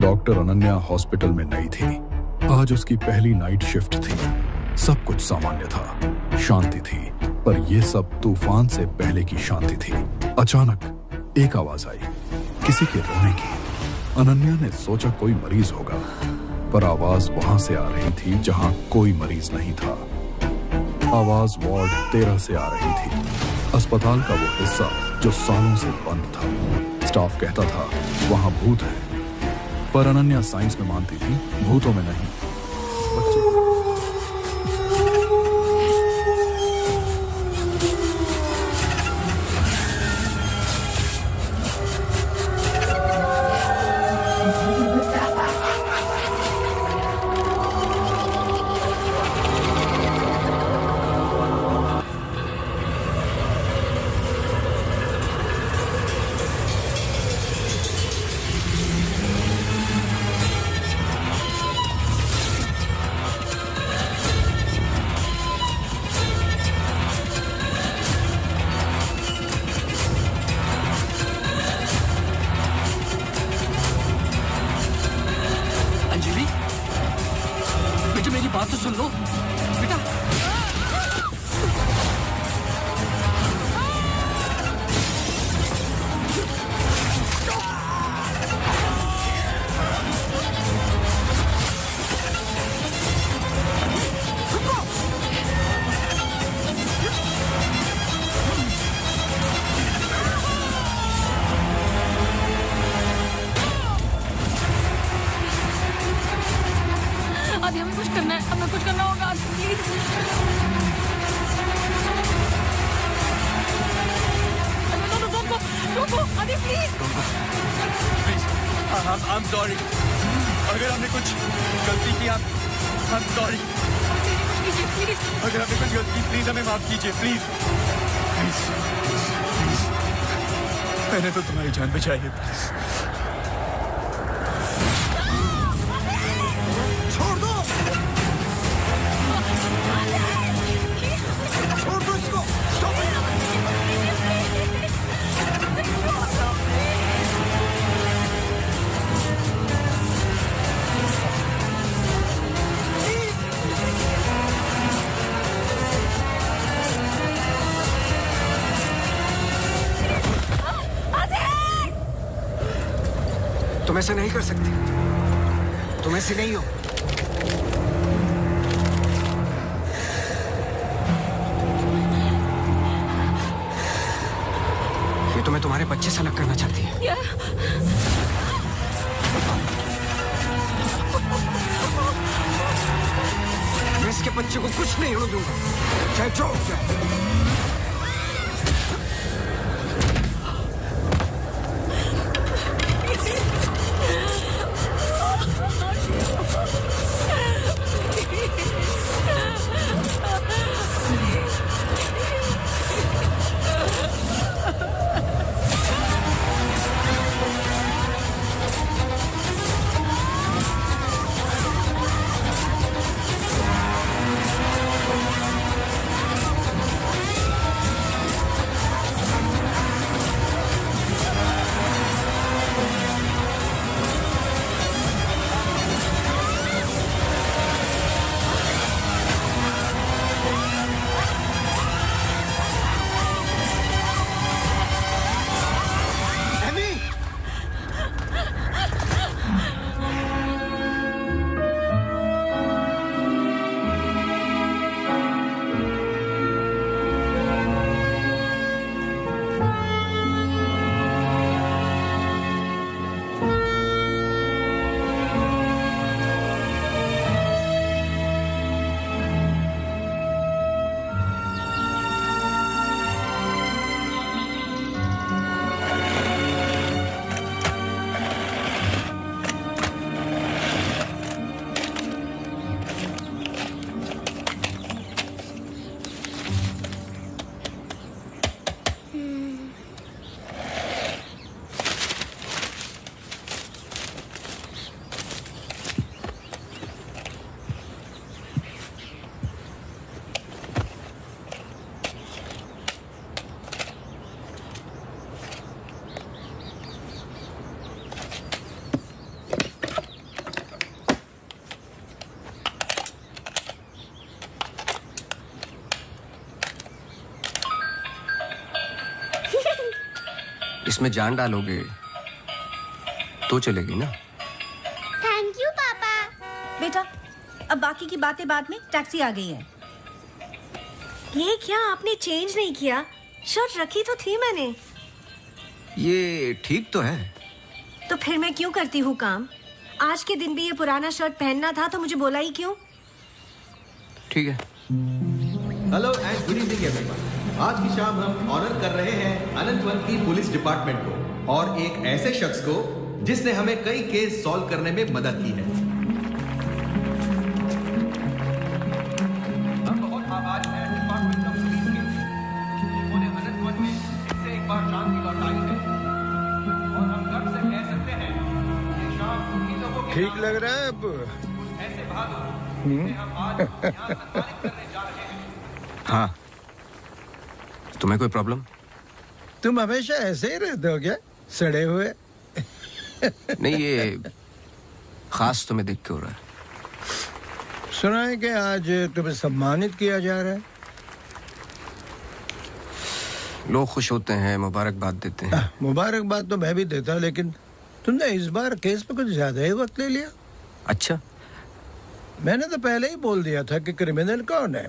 Doctor Ananya hospital में नई थी। आज उसकी पहली नाइट शिफ्ट थी। सब कुछ सामान्य था, शांति थी, पर यह सब तूफान से पहले की शांति थी। अचानक एक आवाज आई, किसी के रोने की। अनन्या ने सोचा कोई मरीज होगा, पर आवाज वहां से आ रही थी जहां कोई मरीज नहीं था। आवाज वार्ड 13 से आ रही थी, अस्पताल का वो हिस्सा जो सालों से बंद था। स्टाफ कहता था वहां भूत है, पर अनन्या साइंस में मानती थी, भूतों में नहीं। बात तो सुन लो बेटा। आदि हमें कुछ करना है, हमें कुछ करना होगा प्लीज। रुको आदि प्लीज। I'm sorry। अगर हमने कुछ गलती की, I'm sorry। अगर हमने कुछ गलती की, प्लीज हमें माफ कीजिए, प्लीज प्लीज। मैंने तो तुम्हारी जान बचाई है। छोड़ दो इसको। तुम ऐसे नहीं कर सकते, तुम ऐसे नहीं हो। ये तुम्हें तुम्हारे बच्चे से अलग करना चाहती है। मैं इसके बच्चे को कुछ नहीं होने दूंगा, चाहे जो हो जाए। इसमें जान डालोगे तो चलेगी ना? थैंक यू पापा। बेटा, अब बाकी की बातें बाद में, टैक्सी आ गई है। ये क्या आपने चेंज नहीं किया? शर्ट रखी तो थी मैंने। ये ठीक तो है। तो फिर मैं क्यों करती हूँ काम? आज के दिन भी ये पुराना शर्ट पहनना था तो मुझे बोला ही क्यों? ठीक है। Hello and good evening everyone. आज की शाम हम ऑनर कर रहे हैं अनंतवंती पुलिस डिपार्टमेंट को और एक ऐसे शख्स को जिसने हमें कई केस सॉल्व करने में मदद की है। हम बहुत आभारी हैं डिपार्टमेंट ऑफ पुलिस के, जिन्होंने अनंतवन में इससे एक बार शांति लौटाई है और हम गर्व से कह सकते हैं कि शाम उन्हीं लोगों के ठीक लग रहा है अब? ऐसे बहादुर जिन्हें हम आज यहाँ सम्मानित करने जा रहे हैं। हाँ, तुम्हें कोई प्रॉब्लम? तुम हमेशा ऐसे ही रहते हो क्या, सड़े हुए? नहीं, ये खास तुम्हें देख के हो रहा है। सुना है कि आज तुम्हें सम्मानित किया जा रहा है। लोग खुश होते हैं, मुबारकबाद देते हैं। मुबारकबाद तो मैं भी देता, लेकिन तुमने इस बार केस पे कुछ ज्यादा ही वक्त ले लिया। अच्छा, मैंने तो पहले ही बोल दिया था कि क्रिमिनल कौन है।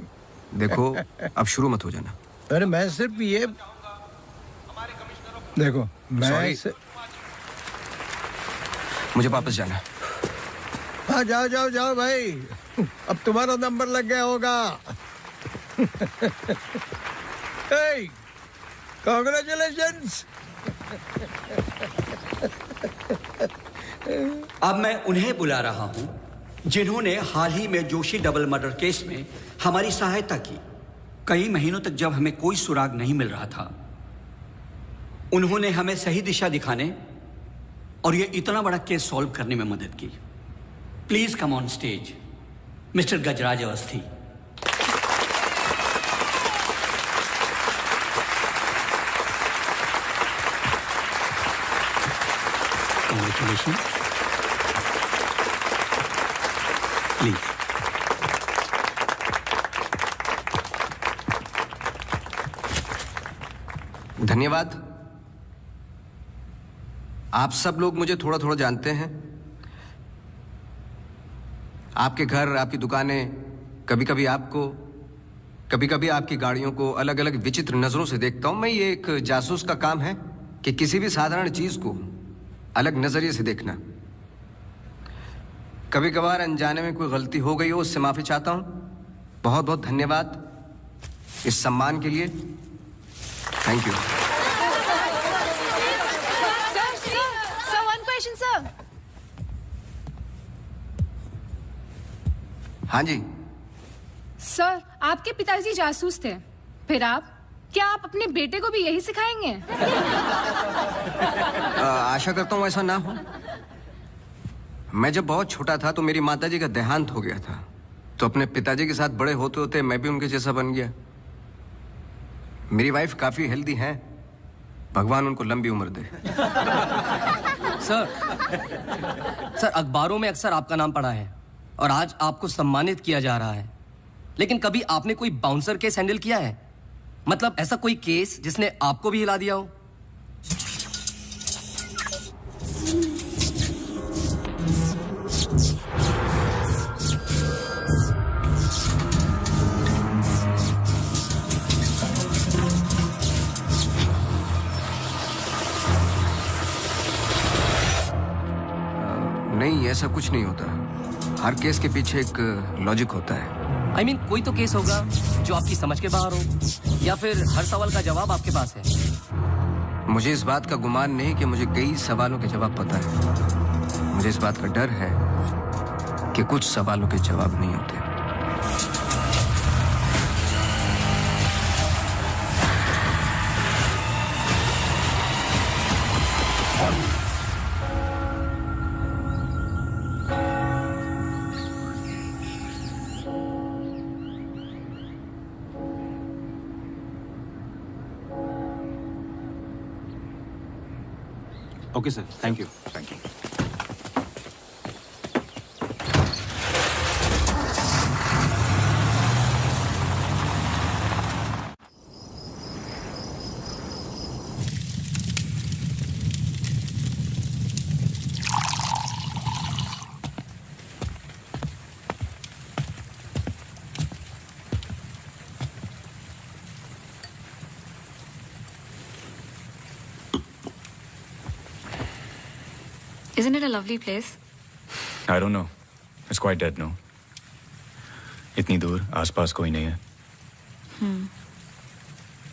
देखो, अब शुरू मत हो जाना। अरे मैं सिर्फ ये देखो, मैं मुझे वापस जाना है। हाँ, जाओ जाओ जाओ भाई, अब तुम्हारा नंबर लग गया होगा। कांग्रेचुलेशंस। अब मैं उन्हें बुला रहा हूं जिन्होंने हाल ही में जोशी डबल मर्डर केस में हमारी सहायता की। कई महीनों तक जब हमें कोई सुराग नहीं मिल रहा था, उन्होंने हमें सही दिशा दिखाने और ये इतना बड़ा केस सॉल्व करने में मदद की। Please come on stage mister Gajraj Awasthi. Congratulations. Please. धन्यवाद। आप सब लोग मुझे थोड़ा थोड़ा जानते हैं। आपके घर, आपकी दुकानें, कभी कभी आपको, कभी कभी आपकी गाड़ियों को अलग अलग विचित्र नजरों से देखता हूं। मैं ये एक जासूस का काम है कि किसी भी साधारण चीज को अलग नजरिए से देखना। कभी कभार अनजाने में कोई गलती हो गई हो, उससे माफी चाहता हूं। बहुत बहुत धन्यवाद इस सम्मान के लिए। Thank you. Sir, one question sir. हाँ जी। सर, आपके पिताजी जासूस थे, फिर आप? क्या आप अपने बेटे को भी यही सिखाएंगे? आशा करता हूं ऐसा ना हो। मैं जब बहुत छोटा था तो मेरी माताजी का देहांत हो गया था, तो अपने पिताजी के साथ बड़े होते होते मैं भी उनके जैसा बन गया। मेरी वाइफ काफी हेल्दी है, भगवान उनको लंबी उम्र दे। सर, अखबारों में अक्सर आपका नाम पढ़ा है और आज आपको सम्मानित किया जा रहा है, लेकिन कभी आपने कोई बाउंसर केस हैंडल किया है? मतलब ऐसा कोई केस जिसने आपको भी हिला दिया हो? नहीं, ऐसा कुछ नहीं होता। हर केस के पीछे एक लॉजिक होता है। I mean, कोई तो केस होगा जो आपकी समझ के बाहर हो, या फिर हर सवाल का जवाब आपके पास है। मुझे इस बात का गुमान नहीं कि मुझे कई सवालों के जवाब पता है। मुझे इस बात का डर है कि कुछ सवालों के जवाब नहीं होते। Okay sir, thank you. Thank you. Isn't it a lovely place? I don't know. It's quite dead, no? इतनी दूर आसपास कोई नहीं है.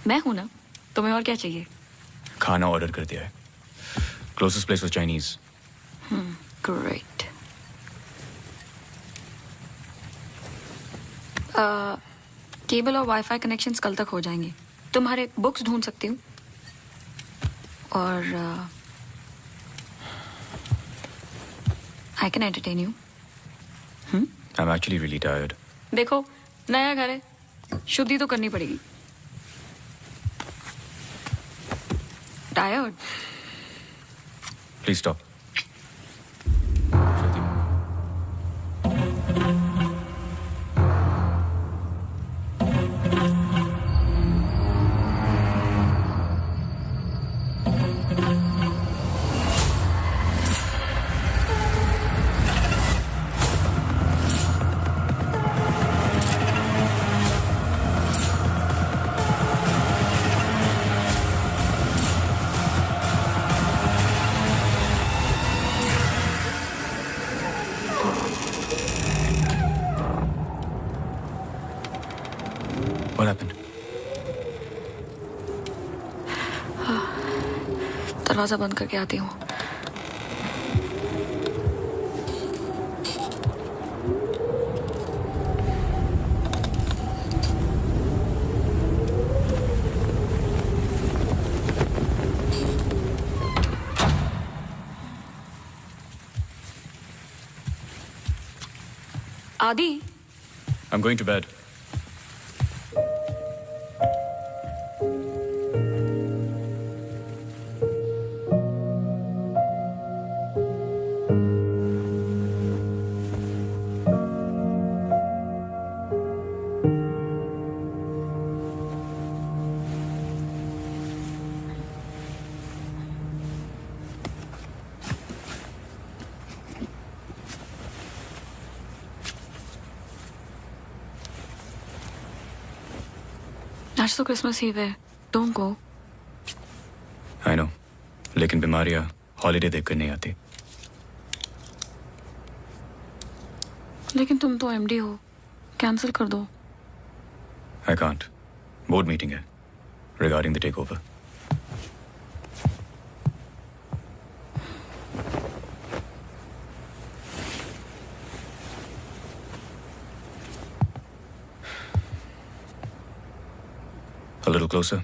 मैं हूं ना. तुम्हें और क्या चाहिए? खाना ऑर्डर कर दिया है. Closest place was Chinese. Great. Cable और वाईफाई कनेक्शंस कल तक हो जाएंगे. तुम्हारे बुक्स ढूंढ सकती हूँ. और I can entertain you. I'm actually really tired. देखो, नया घर है. शुद्धि तो करनी पड़ेगी. Tired? Please stop. What happened? दरवाजा बंद करके आती हूँ. आदि. I'm going to bed. आज तो क्रिसमस ईव है. Don't go. I know. लेकिन बीमारियां हॉलिडे देखकर नहीं आती. लेकिन तुम तो एमडी हो. कैंसिल कर दो. I can't. बोर्ड मीटिंग है regarding the takeover. A little closer.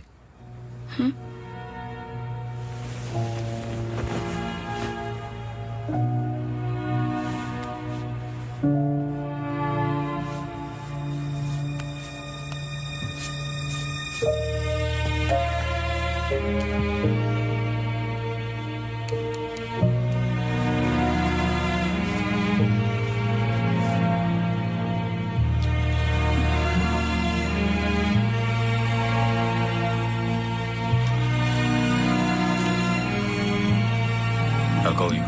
I'll call you.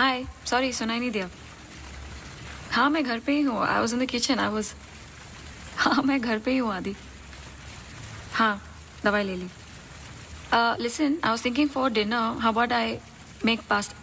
Hi. Sorry, सुनाई नहीं दिया. हाँ, मैं घर पे ही हूँ. I was in the kitchen. हाँ, मैं घर पे ही हूँ आदि. हाँ, दवाई ले ली. Listen, I was thinking for dinner, how about I make pasta?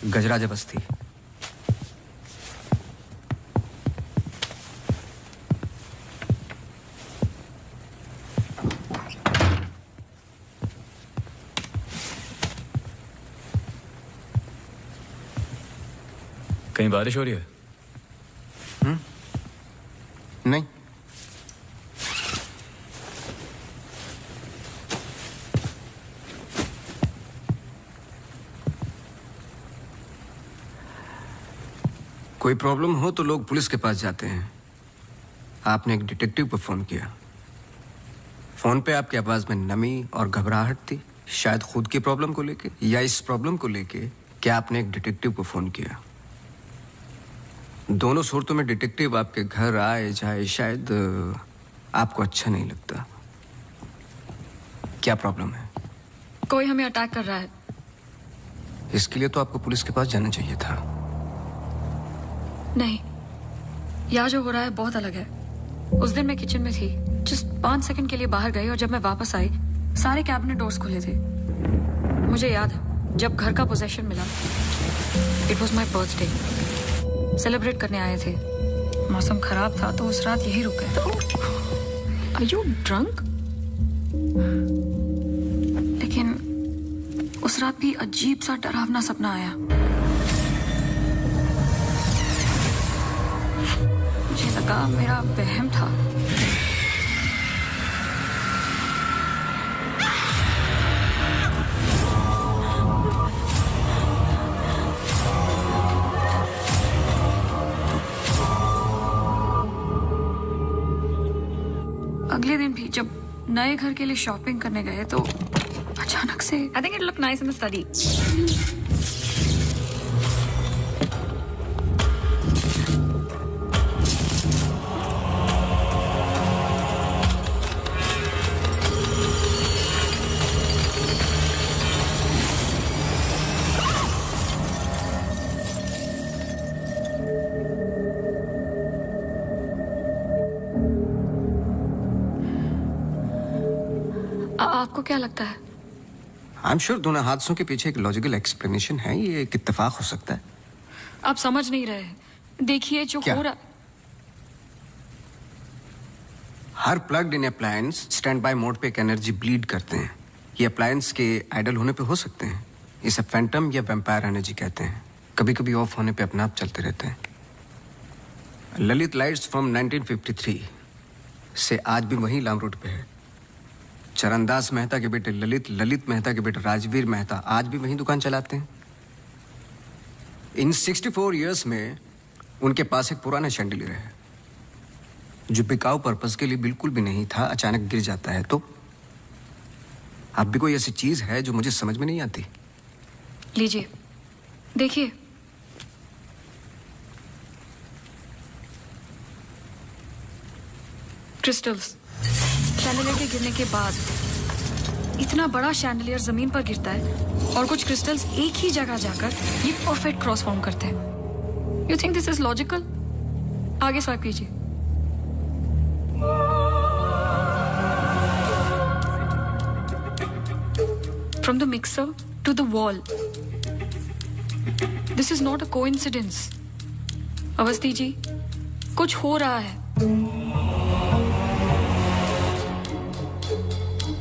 गजराज बस्ती। कहीं बारिश हो रही है? नहीं। कोई प्रॉब्लम हो तो लोग पुलिस के पास जाते हैं। आपने एक डिटेक्टिव को फोन किया। फोन पे आपकी आवाज में नमी और घबराहट थी, शायद खुद की प्रॉब्लम को लेके या इस प्रॉब्लम को लेके। क्या आपने एक डिटेक्टिव को फोन किया? दोनों सूरतों में डिटेक्टिव आपके घर आए जाए शायद आपको अच्छा नहीं लगता। क्या प्रॉब्लम है? कोई हमें अटैक कर रहा है। इसके लिए तो आपको पुलिस के पास जाना चाहिए था। नहीं, यहाँ जो हो रहा है बहुत अलग है। उस दिन मैं किचन में थी, जस्ट 5 सेकंड के लिए बाहर गई और जब मैं वापस आई सारे कैबिनेट डोर्स खुले थे। मुझे याद है जब घर का पोजेशन मिला, it was my birthday, celebrate करने आए थे। मौसम खराब था तो उस रात यही रुक गए। Are you drunk? लेकिन उस रात भी अजीब सा डरावना सपना आया। मुझे लगा मेरा वहम था। अगले दिन भी जब नए घर के लिए शॉपिंग करने गए तो अचानक से I think it look nice in the study. आपको क्या लगता है? आई एम श्योर दोनों हादसों के पीछे एक लॉजिकल एक्सप्लेनेशन है। ये एक इत्तेफाक हो सकता है। आप समझ नहीं रहे। देखिए जो हो रहा, हर plugged in appliance standby mode पे एक एनर्जी ब्लीड करते हैं। ये अप्लायंस के आइडल होने पे हो सकते हैं। इसे फैंटम या वैम्पायर एनर्जी कहते हैं। कभी कभी ऑफ होने पे अपने आप चलते रहते हैं। ललित लाइट्स फ्रॉम 1953 से आज भी वही लाम रोड पे है। चरणदास मेहता के बेटे ललित, ललित मेहता के बेटे राजवीर मेहता आज भी वही दुकान चलाते हैं। इन 64 इयर्स में उनके पास एक पुराना शैंडलियर है जो बिकाऊ पर्पस के लिए बिल्कुल भी नहीं था, अचानक गिर जाता है। तो अब भी कोई ऐसी चीज है जो मुझे समझ में नहीं आती। लीजिए देखिए, क्रिस्टल्स। शैंडलियर के गिरने के बाद इतना बड़ा शैंडलियर जमीन पर गिरता है और कुछ क्रिस्टल्स एक ही जगह जाकर ये परफेक्ट क्रॉस फॉर्म करते हैं। You think this is logical? आगे स्वाइप कीजिए। From the mixer to the wall. This is not a coincidence. Awasthi ji, कुछ हो रहा है।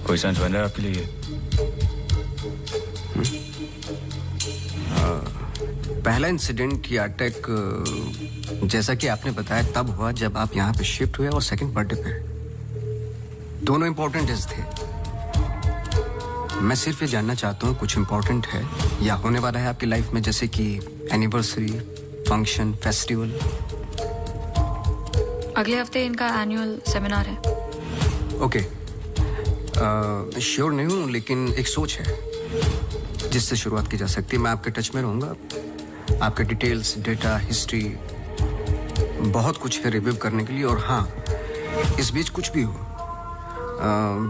कोई सेंस बन रहा है आपके लिए? पहला इंसिडेंट या अटैक जैसा कि आपने बताया तब हुआ जब आप यहाँ पे शिफ्ट हुए, और सेकंड बर्थडे पे। दोनों इंपॉर्टेंट डेज थे। मैं सिर्फ ये जानना चाहता हूँ कुछ इंपॉर्टेंट है या होने वाला है आपकी लाइफ में, जैसे कि एनिवर्सरी, फंक्शन, फेस्टिवल। अगले हफ्ते इनका एनुअल सेमिनार है। ओके, श्योर नहीं हूँ, लेकिन एक सोच है जिससे शुरुआत की जा सकती है। मैं आपके टच में रहूँगा। आपके डिटेल्स, डेटा, हिस्ट्री, बहुत कुछ है रिव्यू करने के लिए। और हाँ, इस बीच कुछ भी हो,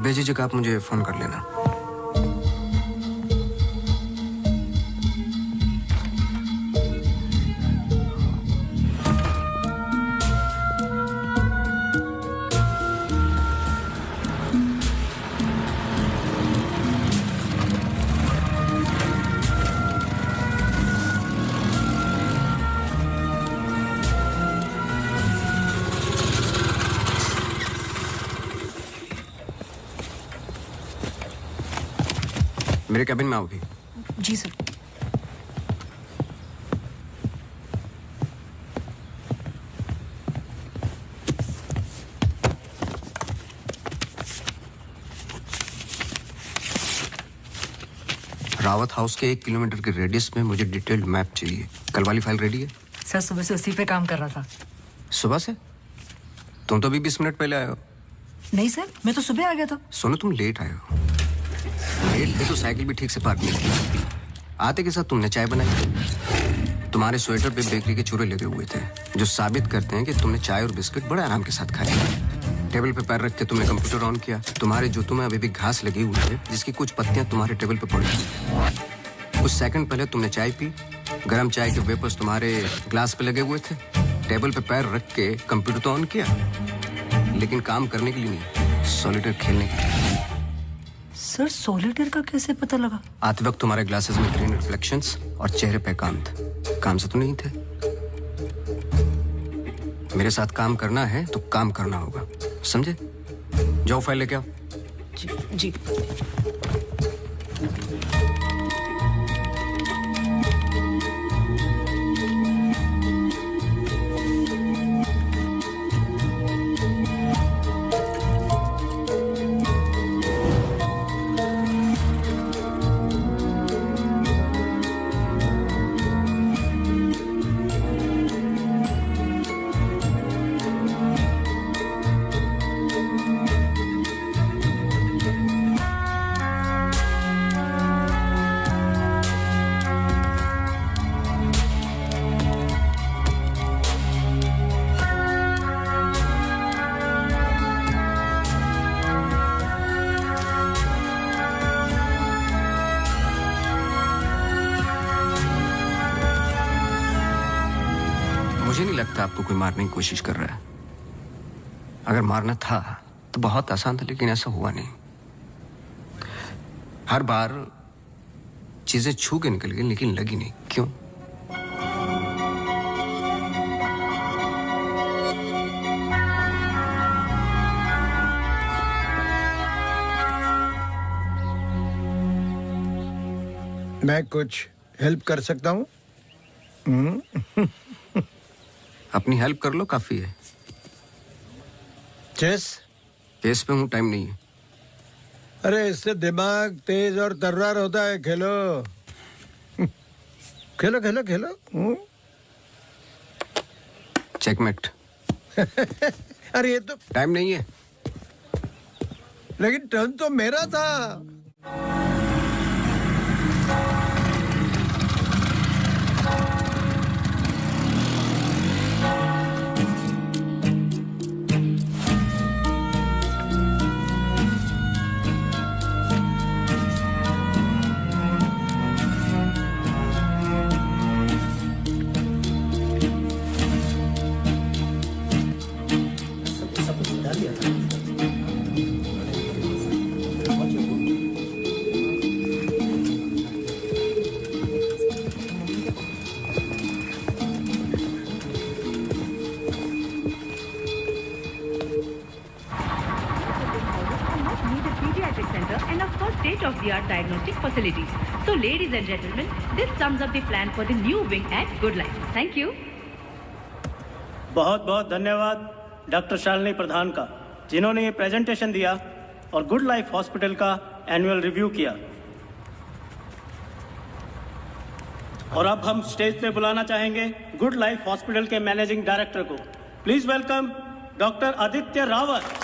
बेझिझक आप मुझे फ़ोन कर लेना। मेरे कैबिन में आओगी? जी सर। रावत हाउस के 1 किलोमीटर के रेडियस में मुझे डिटेल्ड मैप चाहिए। कल वाली फाइल रेडी है? सर सुबह से उसी पे काम कर रहा था। सुबह से? तुम तो अभी 20 मिनट पहले आए हो। नहीं सर, मैं तो सुबह आ गया था। सुनो, तुम लेट आए हो। लेट थे तो साइकिल भी ठीक से पार्क नहीं की। आते के साथ तुमने चाय बनाई। तुम्हारे स्वेटर पे बेकरी के चूरे लगे हुए थे जो साबित करते हैं कि तुमने चाय और बिस्किट बड़े आराम के साथ खाए। टेबल पे पैर रख के तुमने कंप्यूटर ऑन किया। तुम्हारे जूतों में अभी भी घास लगी हुई है जिसकी कुछ पत्तियां तुम्हारे टेबल पे पड़ी थी। कुछ सेकंड पहले तुमने चाय पी। गर्म चाय के वेपर्स तुम्हारे ग्लास पे लगे हुए थे। टेबल पे पैर रख के कंप्यूटर तो ऑन किया, लेकिन काम करने के लिए नहीं, सॉलिटेयर खेलने के लिए। सर सॉलिटेयर का कैसे पता लगा? आते वक्त तुम्हारे ग्लासेस में ग्रीन रिफ्लेक्शंस और चेहरे पे काम था। काम से तो नहीं थे। मेरे साथ काम करना है तो काम करना होगा, समझे? जाओ फाइल लेके आओ। जी। लगता आपको कोई मारने की कोशिश कर रहा है। अगर मारना था तो बहुत आसान था, लेकिन ऐसा हुआ नहीं। हर बार चीजें छू के निकल गई, लेकिन लगी नहीं। क्यों? मैं कुछ हेल्प कर सकता हूँ? अपनी हेल्प कर लो, काफी है। चेस? केस पे हूँ, टाइम नहीं है। अरे इससे दिमाग तेज और तर्रार होता है। खेलो खेलो खेलो खेलो। चेकमेट। अरे ये तो टाइम नहीं है। लेकिन टर्न तो मेरा था। state-of-the-art diagnostic facilities. So, ladies and gentlemen, this sums up the plan for the new wing at Good Life. Thank you. बहुत बहुत धन्यवाद डॉक्टर शालिनी प्रधान का, जिन्होंने ये प्रेजेंटेशन दिया और गुड लाइफ हॉस्पिटल का एनुअल रिव्यू किया। और अब हम स्टेज पे बुलाना चाहेंगे गुड लाइफ हॉस्पिटल के मैनेजिंग डायरेक्टर को। Please welcome doctor Aditya Rawat.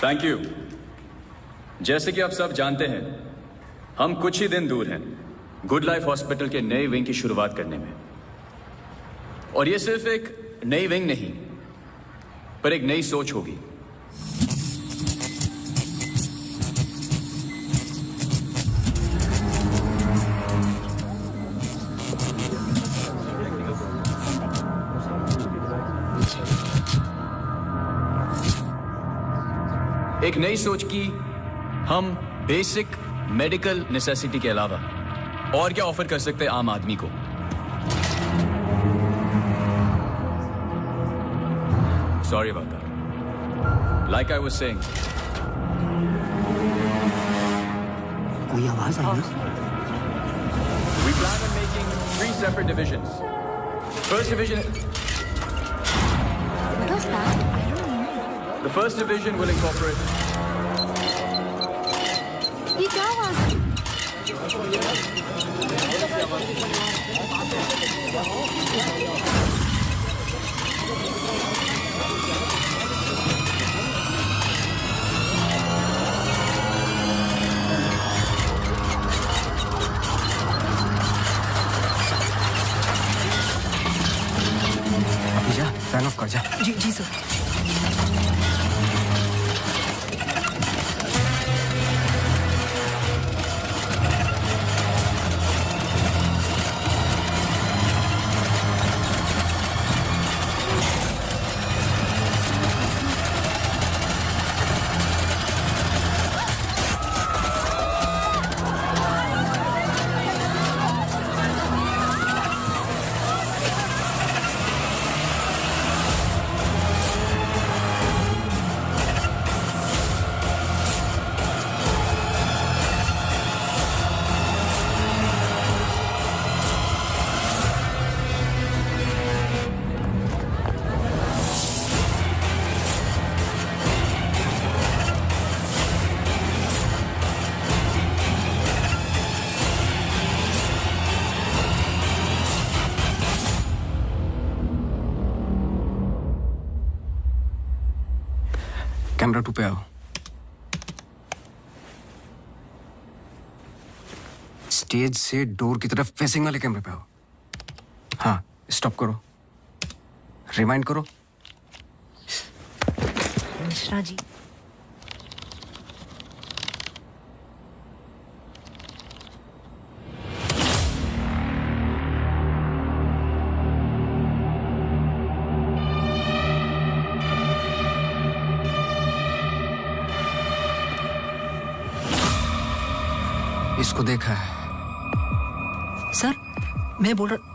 Thank you. जैसे कि आप सब जानते हैं, हम कुछ ही दिन दूर हैं गुड लाइफ हॉस्पिटल के नए विंग की शुरुआत करने में। और ये सिर्फ एक नई विंग नहीं, पर एक नई सोच होगी। एक नई सोच की हम बेसिक मेडिकल नेसेसिटी के अलावा और क्या ऑफर कर सकते हैं आम आदमी को। Sorry about that. Like I was saying. कोई आवाज आई ना? We plan on making 3 separate divisions. First division. What was that? The first division will incorporate. ये क्या आवाज है? अभी जा, फैन ऑफ कर जा। जी जी सर। कैमरा 2 पे आओ। स्टेज से डोर की तरफ फेसिंग वाले कैमरे पे आओ। हाँ, स्टॉप करो, रिवाइंड करो। मिश्रा जी, इसको देखा है। सर मैं बोल रहा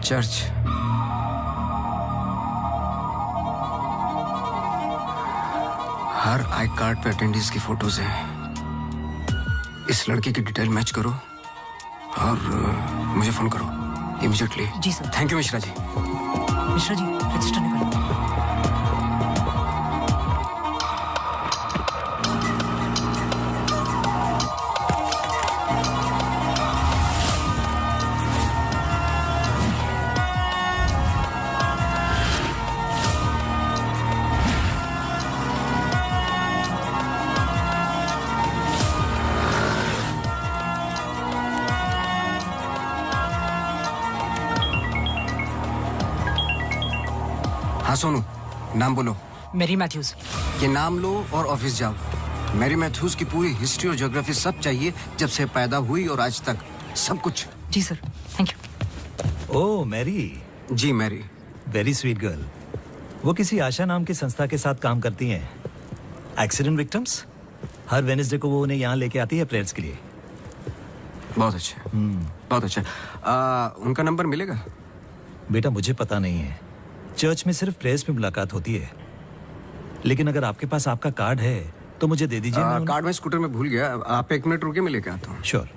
चर्च। हर आई कार्ड पे अटेंडेंस की फोटोज हैं। इस लड़के की डिटेल मैच करो और मुझे फोन करो इमीडिएटली। जी sir. Thank you Mishra ji. Mishra ji register निकालो। हाँ सोनू, नाम बोलो। Mary Matthews. ये नाम लो और ऑफिस जाओ। मैरी मैथ्यूज की पूरी हिस्ट्री और ज्योग्राफी सब चाहिए, जब से पैदा हुई और आज तक सब कुछ। जी sir, thank you. Oh Mary. जी मैरी। Very sweet girl. वो किसी आशा नाम की संस्था के साथ काम करती हैं। Accident victims. हर वेडनेसडे को वो उन्हें यहाँ लेके आती है प्रेयर्स के लिए। बहुत अच्छा, बहुत अच्छा। उनका नंबर मिलेगा? बेटा मुझे पता नहीं है, चर्च में सिर्फ प्रेयर्स में मुलाकात होती है। लेकिन अगर आपके पास आपका कार्ड है तो मुझे दे दीजिए। कार्ड मैं स्कूटर में भूल गया, आप 1 मिनट रुके, मैं लेके आता हूँ। श्योर।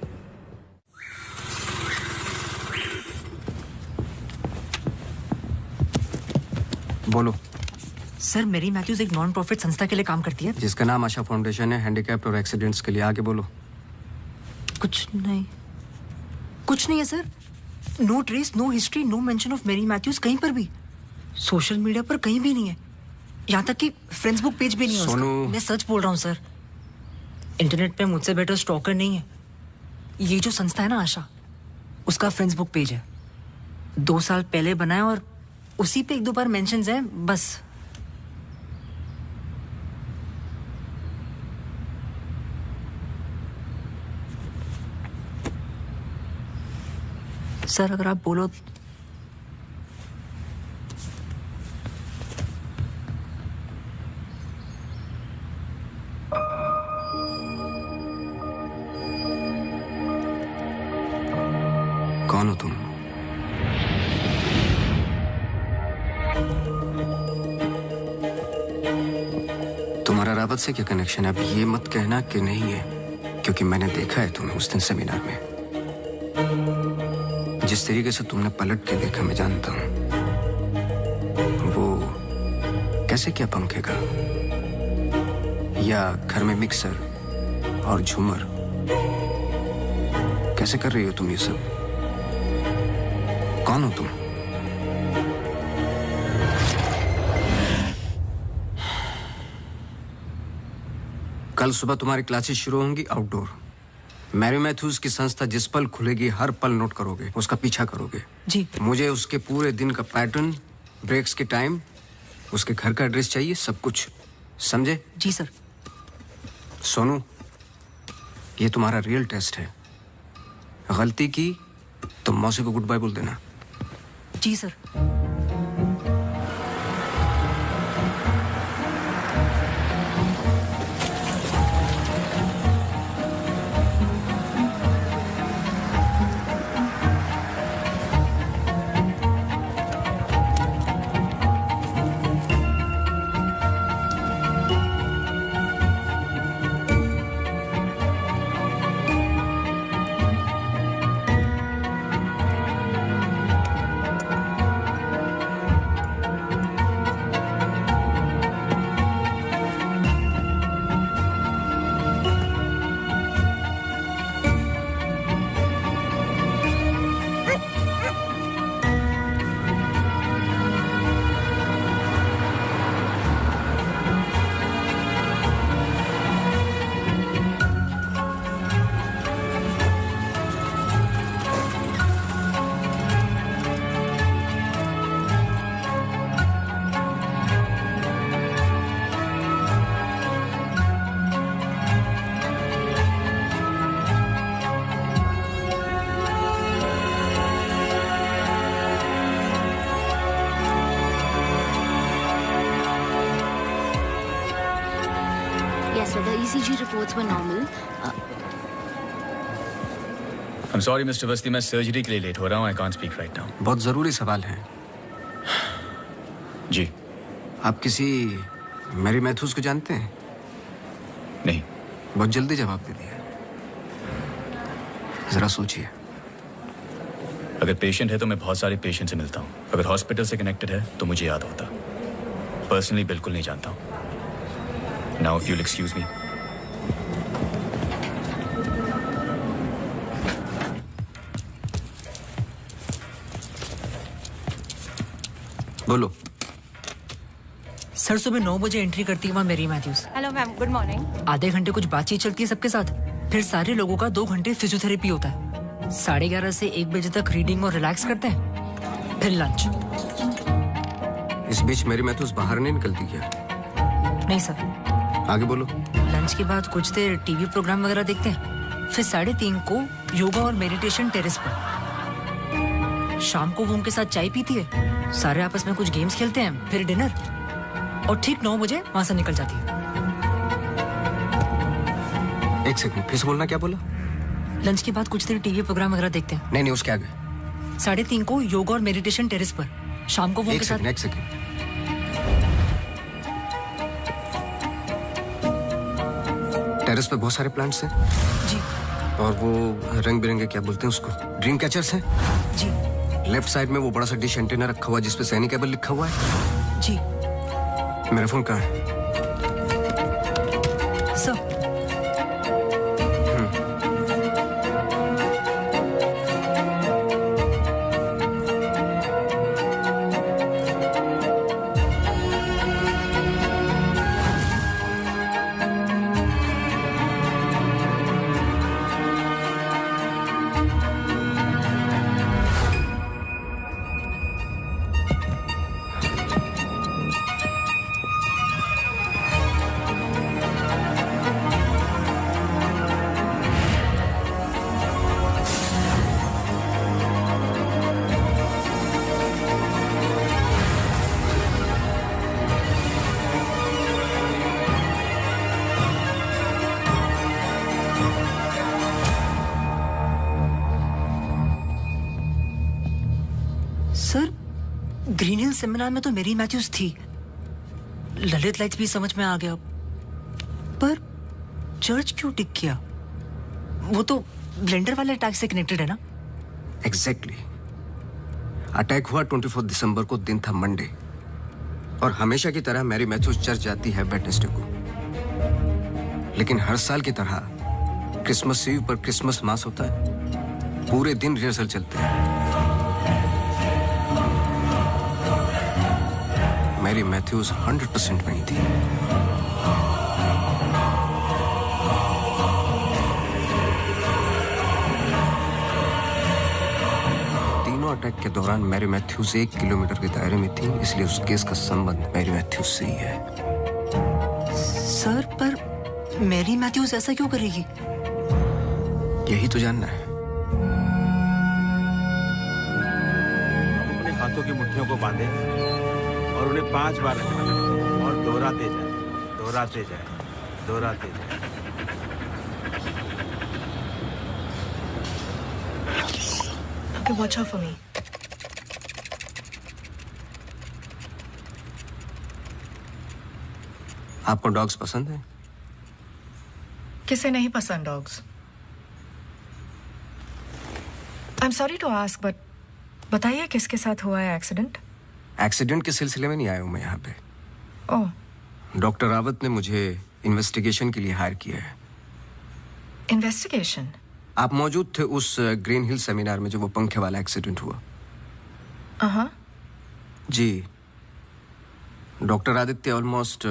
बोलो। सर मैरी मैथ्यूज एक नॉन प्रॉफिट संस्था के लिए काम करती है जिसका नाम आशा फाउंडेशन है, हैंडीकैप्ड और एक्सीडेंट्स के लिए। आगे बोलो। कुछ नहीं है sir. No trace, no history, no mention of Mary Matthews कहीं पर भी। सोशल मीडिया पर कहीं भी नहीं है, यहाँ तक कि फ्रेंड्स बुक पेज भी नहीं है उसका। मैं सच बोल रहा हूँ सर। इंटरनेट पे मुझसे बेटर स्टॉकर नहीं है। ये जो संस्था है ना आशा, उसका फ्रेंड्स बुक पेज है, 2 साल पहले बनाया और उसी पे 1-2 बार मेंशंस हैं बस। सर अगर आप बोलो। कौन हो तुम? तुम्हारा रावत से क्या कनेक्शन है? अब ये मत कहना कि नहीं है, क्योंकि मैंने देखा है तुम्हें उस दिन सेमिनार में। जिस तरीके से तुमने पलट के देखा मैं जानता हूं। वो कैसे क्या पंखे का, या घर में मिक्सर और झूमर, कैसे कर रही हो तुम ये सब? कौन हो तुम? कल सुबह तुम्हारी क्लासेस शुरू होंगी आउटडोर। मैरी मैथ्यूज की संस्था जिस पल खुलेगी हर पल नोट करोगे, उसका पीछा करोगे। जी। मुझे उसके पूरे दिन का पैटर्न, ब्रेक्स के टाइम, उसके घर का एड्रेस चाहिए, सब कुछ। समझे? जी सर। सोनू, ये तुम्हारा रियल टेस्ट है। गलती की तो मौसी को गुड बाय बोल देना। जी sir. ECG reports were normal. I'm sorry, Mr. Awasthi, मैं सर्जरी के लिए लेट हो रहा हूँ. I can't speak right now. बहुत जरूरी सवाल है. जी. आप किसी मैरी मैथ्यूज को जानते हैं? नहीं. बहुत जल्दी जवाब दे दिया. जरा सोचिए. अगर पेशेंट है तो मैं बहुत सारे पेशेंट से मिलता हूँ. अगर हॉस्पिटल से कनेक्टेड है तो मुझे याद होता. पर्सनली बिल्कुल नहीं जानता हूँ. Now if you'll excuse me. बोलो. सर सुबह 9 बजे एंट्री करती है वहाँ Mary Matthews. Hello ma'am, good morning. आधे घंटे कुछ बातचीत चलती है सबके साथ. फिर सारे लोगों का 2 घंटे फिजियोथेरेपी होता है. 11:30 से 1 बजे तक रीडिंग और रिलैक्स करते हैं. फिर लंच. इस बीच मेरी मैथ्यूज बाहर नहीं निकलती क्या? नहीं सर. आगे बोलो. लंच के बाद कुछ देर टीवी प्रोग्राम वगैरह देखते हैं. फिर 3:30 को योगा और मेडिटेशन टेरेस पर. शाम को वो उनके साथ चाय पीती है. सारे आपस में कुछ गेम्स खेलते हैं. फिर डिनर. और ठीक 9 बजे वहां से निकल जाती है. 1 सेकंड, फिर से बोलना. क्या बोला? लंच के बाद कुछ देर टीवी प्रोग्राम वगैरह देखते हैं. नहीं, उसके आगे. 3:30 को योगा और मेडिटेशन टेरेस पर. शाम को वो उनके साथ. 1 सेकंड. टेरेस पे बहुत सारे प्लांट्स हैं. जी. और वो रंग बिरंगे क्या बोलते हैं उसको? ड्रीम कैचर्स हैं. जी. लेफ्ट साइड में वो बड़ा सा डिश एंटीना रखा हुआ है जिसपे सैनिक केबल लिखा हुआ है. जी. मेरा फोन कहाँ है? सर. ग्रीन हिल सेमिनार में तो मेरी मैथ्यूज थी. ललित लाइट्स भी समझ में आ गया. पर चर्च क्यों टिक किया? वो तो ब्लेंडर वाले अटैक से कनेक्टेड है ना? एग्जैक्टली. अटैक हुआ 24 दिसंबर को. दिन था मंडे. और हमेशा की तरह मैरी मैथ्यूज चर्च जाती है वेडनेसडे को. लेकिन हर साल की तरह क्रिसमस ईव पर क्रिसमस मास होता है. पूरे दिन रिहर्सल चलते हैं. मैरी मैथ्यूज 100% वहीं थी. तीनों अटैक के दौरान मैरी मैथ्यूज 1 किलोमीटर के दायरे में थी. इसलिए उस केस का संबंध मैरी मैथ्यूज से ही है. सर, पर मैरी मैथ्यूज ऐसा क्यों करेगी? यही तो जानना है. अपने हाथों की मुट्ठियों को बांधे और उन्हें 5 बार रखना और दोहराते जाए, दोहराते जाए, दोहराते जाए. Okay, watch out for me. आपको डॉग्स पसंद है? किसे नहीं पसंद dogs? I'm sorry to ask, but बताइए किसके साथ हुआ है एक्सीडेंट? एक्सीडेंट के सिलसिले में नहीं आया हूं मैं यहाँ पे. ओह. डॉक्टर रावत ने मुझे इन्वेस्टिगेशन के लिए हायर किया है. इन्वेस्टिगेशन? आप मौजूद थे उस ग्रीन हिल सेमिनार में जो वो पंखे वाला एक्सीडेंट हुआ? जी. Doctor Aditya almost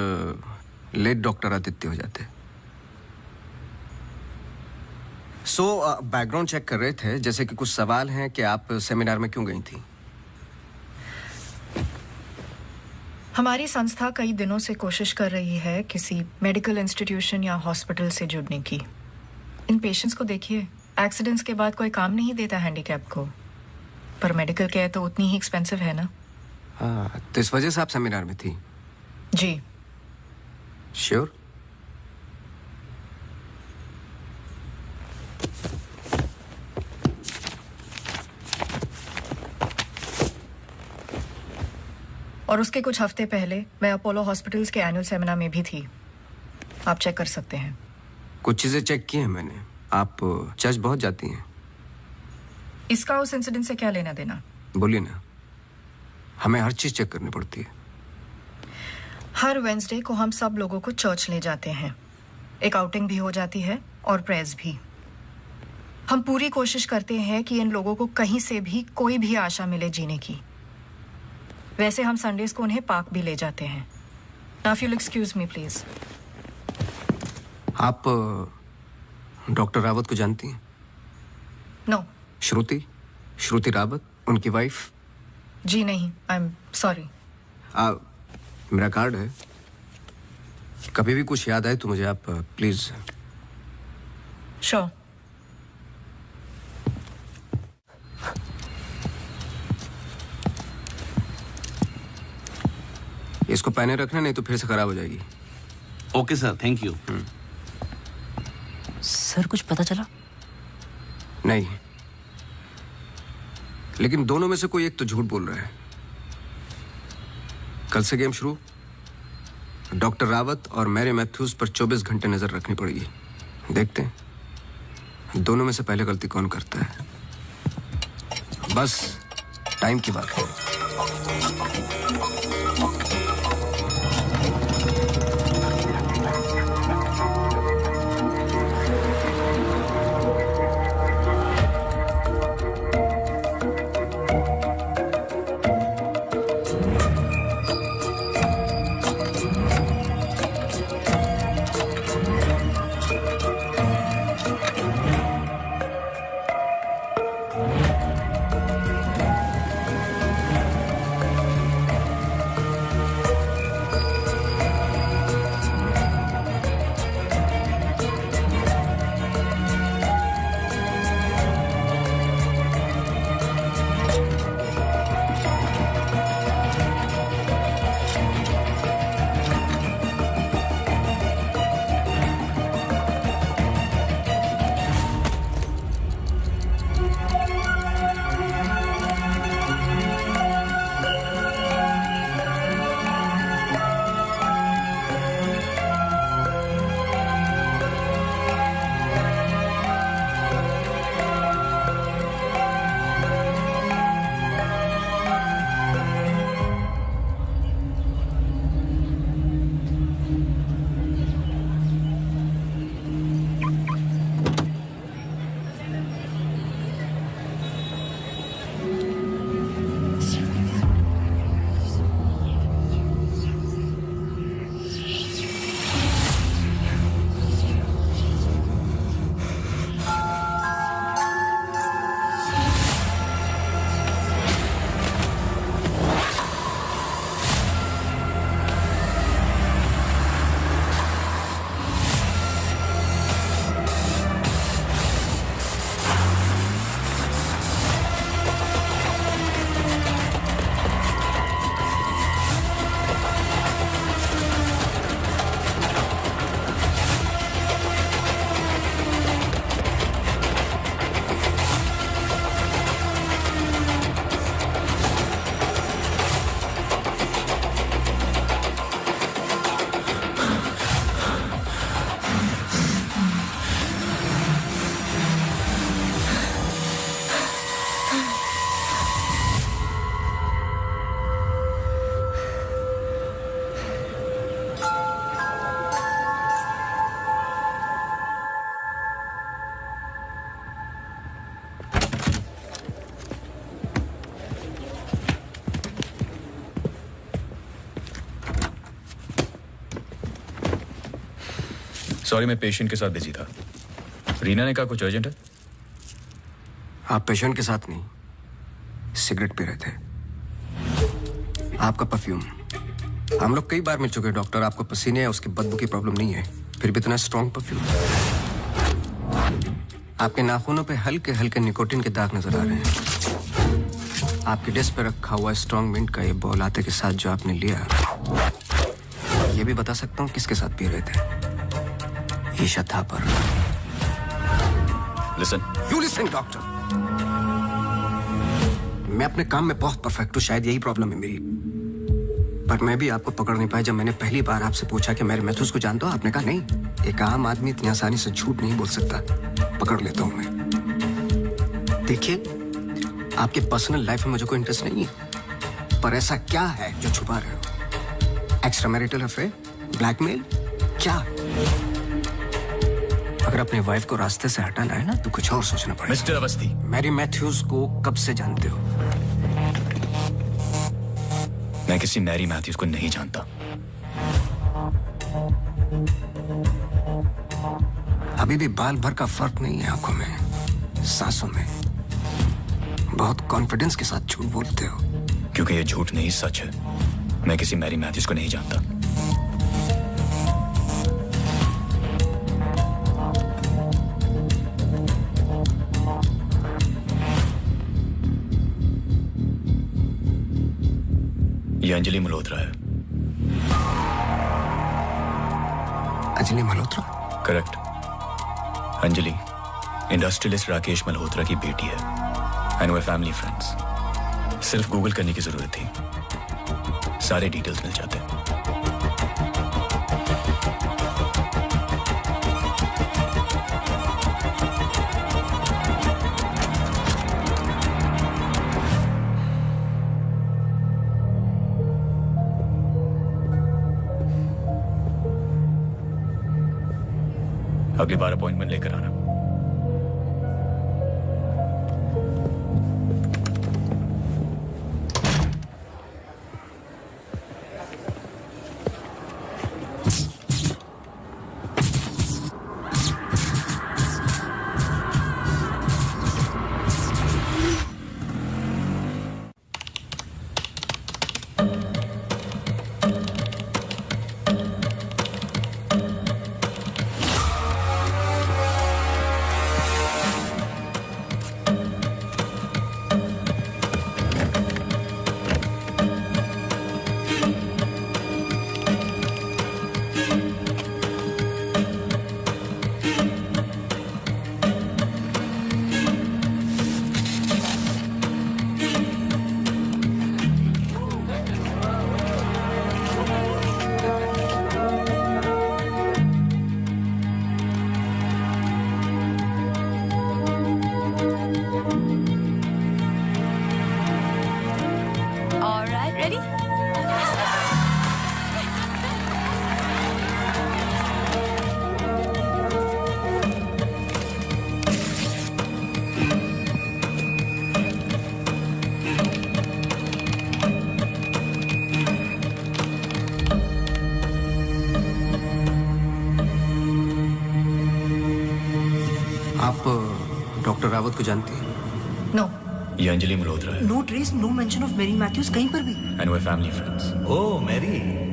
late doctor Aditya हो जाते. बैकग्राउंड चेक कर रहे थे. जैसे कि कुछ सवाल हैं कि आप सेमिनार में क्यों गई थी? हमारी संस्था कई दिनों से कोशिश कर रही है किसी मेडिकल इंस्टीट्यूशन या हॉस्पिटल से जुड़ने की. इन पेशेंट्स को देखिए, एक्सीडेंट्स के बाद कोई काम नहीं देता हैंडीकैप को. पर मेडिकल केयर तो उतनी ही एक्सपेंसिव है ना. हाँ, तो इस वजह से आप सेमिनार में थी? जी. श्योर? और उसके कुछ हफ्ते पहले मैं अपोलो हॉस्पिटल्स के एनुअल सेमिनार में भी थी। आप चेक कर सकते हैं। कुछ चीजें चेक की हैं मैंने। आप चर्च बहुत जाती हैं। इसका उस इंसिडेंट से क्या लेना देना? बोलिए ना। हमें हर चीज चेक करनी पड़ती है। हर वेडनेसडे को हम सब लोगों को चर्च ले जाते हैं। एक आउटिंग भी हो जाती है और प्रेयर्स भी। हम पूरी कोशिश करते हैं कि इन लोगों को कहीं से भी कोई भी आशा मिले जीने की। वैसे हम संडेज को उन्हें पार्क भी ले जाते हैं। Now if you excuse me please. आप डॉक्टर रावत को जानती हैं? नो। श्रुति रावत, उनकी वाइफ? जी नहीं, आई एम सॉरी। मेरा कार्ड है, कभी भी कुछ याद आए तो मुझे आप प्लीज। श्योर। इसको पहने रखना, नहीं तो फिर से खराब हो जाएगी। Okay sir, thank you. Sir कुछ पता चला? नहीं, लेकिन दोनों में से कोई एक तो झूठ बोल रहा है। कल से गेम शुरू। डॉक्टर रावत और मैरी मैथ्यूज पर 24 घंटे नजर रखनी पड़ेगी। देखते हैं दोनों में से पहले गलती कौन करता है। बस टाइम की बात है। सॉरी, मैं पेशेंट के साथ बिजी था। रीना ने कहा कुछ अर्जेंट है। आप पेशेंट के साथ नहीं, सिगरेट पी रहे थे। आपका परफ्यूम, हम लोग कई बार मिल चुके हैं डॉक्टर। आपको पसीने या उसकी बदबू की प्रॉब्लम नहीं है, फिर भी इतना स्ट्रॉन्ग परफ्यूम। आपके नाखूनों पे हल्के हल्के निकोटिन के दाग नजर आ रहे हैं। आपकी डेस्क पे रखा हुआ स्ट्रॉन्ग मिंट का ये बॉल आते के साथ जो आपने लिया, ये भी बता सकता हूँ किसके साथ पी रहे थे। Isha Thapar. Listen. You listen doctor. मैं अपने काम में बहुत परफेक्ट हूँ, शायद यही प्रॉब्लम है मेरी। पर मैं भी आपको पकड़ नहीं पाया जब मैंने पहली बार आपसे पूछा कि मैरी मैथ्यूज को जानते हो। आपने कहा नहीं। एक आम आदमी इतनी आसानी से झूठ नहीं बोल सकता। पकड़ लेता हूं मैं। देखिए, आपके पर्सनल लाइफ में मुझे कोई इंटरेस्ट नहीं है, पर ऐसा क्या है जो छुपा रहे हो? एक्स्ट्रा मैरिटल अफेयर, ब्लैकमेल, क्या? अगर अपनी वाइफ को रास्ते से हटाना है ना तो कुछ और सोचना पड़ेगा। मिस्टर अवस्थी, मैरी मैथ्यूज को कब से जानते हो? मैं किसी मैरी मैथ्यूज को नहीं जानता। अभी भी बाल भर का फर्क नहीं है आंखों में, सांसों में। बहुत कॉन्फिडेंस के साथ झूठ बोलते हो। क्योंकि ये झूठ नहीं सच है। मैं किसी मैरी मैथ्यूज को नहीं जानता। ये अंजलि मल्होत्रा है। अंजलि मल्होत्रा? करेक्ट। अंजलि इंडस्ट्रियलिस्ट राकेश मल्होत्रा की बेटी है एंड वे फैमिली फ्रेंड्स। सिर्फ गूगल करने की जरूरत थी, सारे डिटेल्स मिल जाते हैं। अगली बार अपॉइंटमेंट लेकर आना। डॉक्टर रावत को जानती है? नो। ये अंजलि मल्होत्रा है। No trace, no mention of Mary Matthews कहीं पर भी। And they family friends. Oh Mary.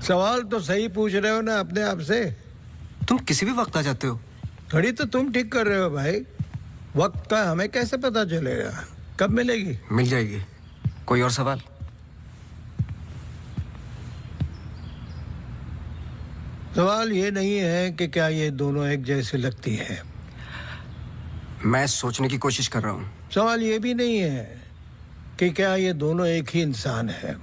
सवाल तो सही पूछ रहे हो ना अपने आप से। तुम किसी भी वक्त आ जाते हो। घड़ी तो तुम ठीक कर रहे हो भाई, वक्त का हमें कैसे पता चलेगा? कब मिलेगी? मिल जाएगी। कोई और सवाल? सवाल ये नहीं है कि क्या ये दोनों एक जैसी लगती है। मैं सोचने की कोशिश कर रहा हूँ। सवाल ये भी नहीं है कि क्या ये दोनों एक ही इंसान है।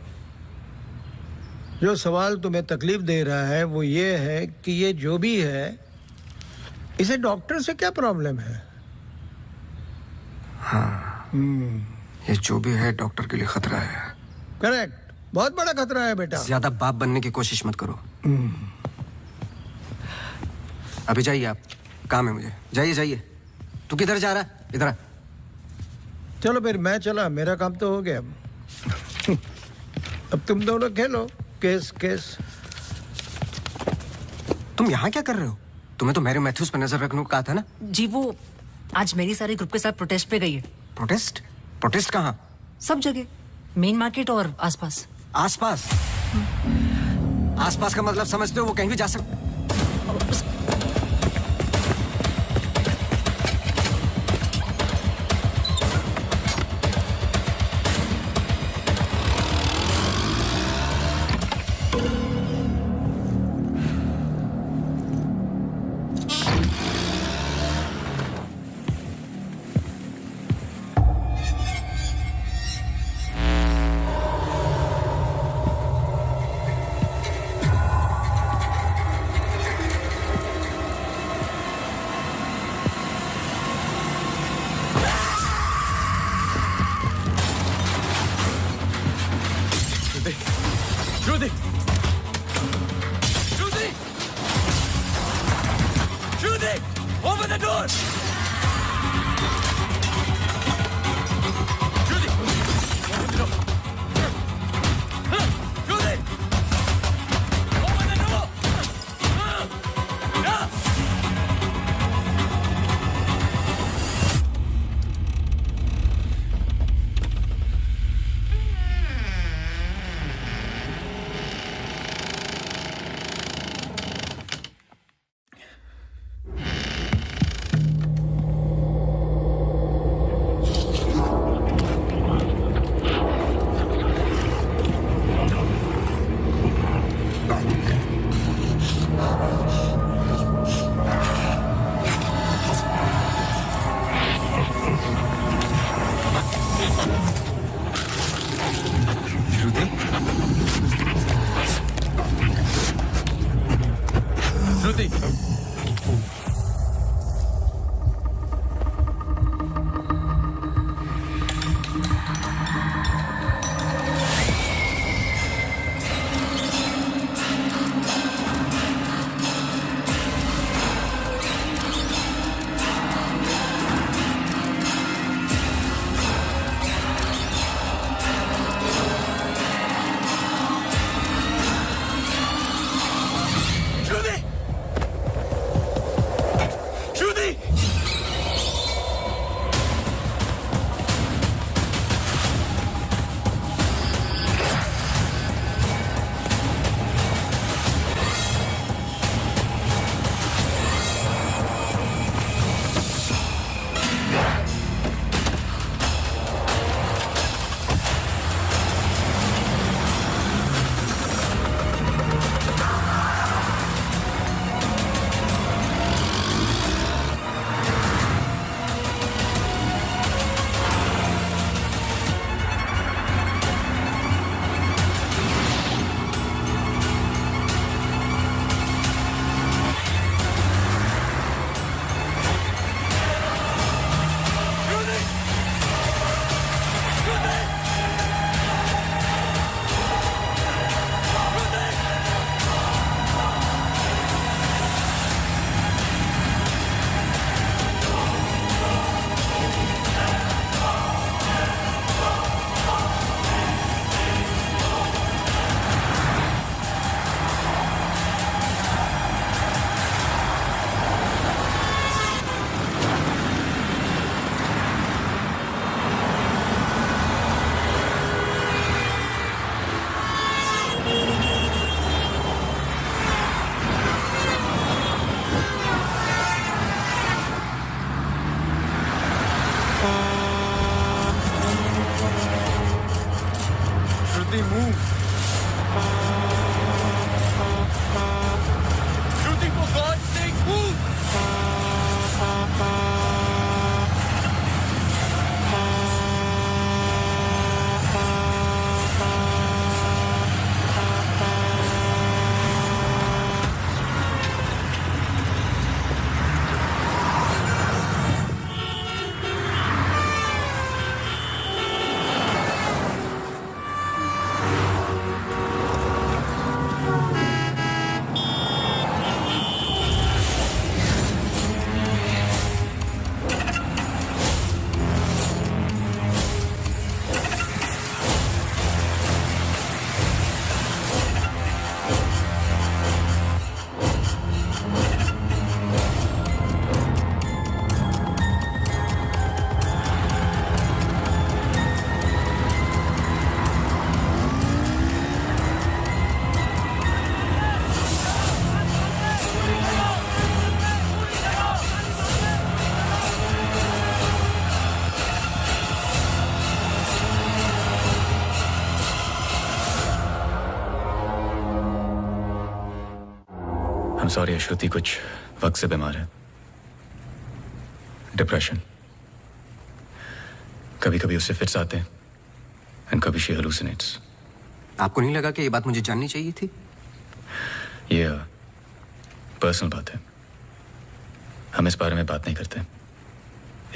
जो सवाल तुम्हें तकलीफ दे रहा है वो ये है कि ये जो भी है, इसे डॉक्टर से क्या प्रॉब्लम है? हाँ, ये जो भी है डॉक्टर के लिए खतरा है। करेक्ट, बहुत बड़ा खतरा है बेटा। ज्यादा बाप बनने की कोशिश मत करो। अभी जाइए, आप काम है मुझे। जाइए जाइए। तू किधर जा रहा है? इधर आ। चलो फिर मैं चला, मेरा काम तो हो गया। अब तुम दोनों खेलो केस केस। तुम यहाँ क्या कर रहे हो? तुम्हें तो मैरी मैथ्यूज पर नजर रखने को कहा था ना? जी वो आज मेरी सारे ग्रुप के साथ प्रोटेस्ट पे गई है। प्रोटेस्ट? प्रोटेस्ट कहाँ? सब जगह, मेन मार्केट और आसपास। आसपास? आसपास का मतलब समझते हो? वो कहीं भी जा सकते। I'm sorry, श्रुति कुछ वक्त से बीमार है। डिप्रेशन। कभी कभी उससे फिट्स आते हैं एंड कभी शी हेलुसिनेट्स। आपको नहीं लगा कि ये बात मुझे जाननी चाहिए थी? ये पर्सनल बात है, हम इस बारे में बात नहीं करते।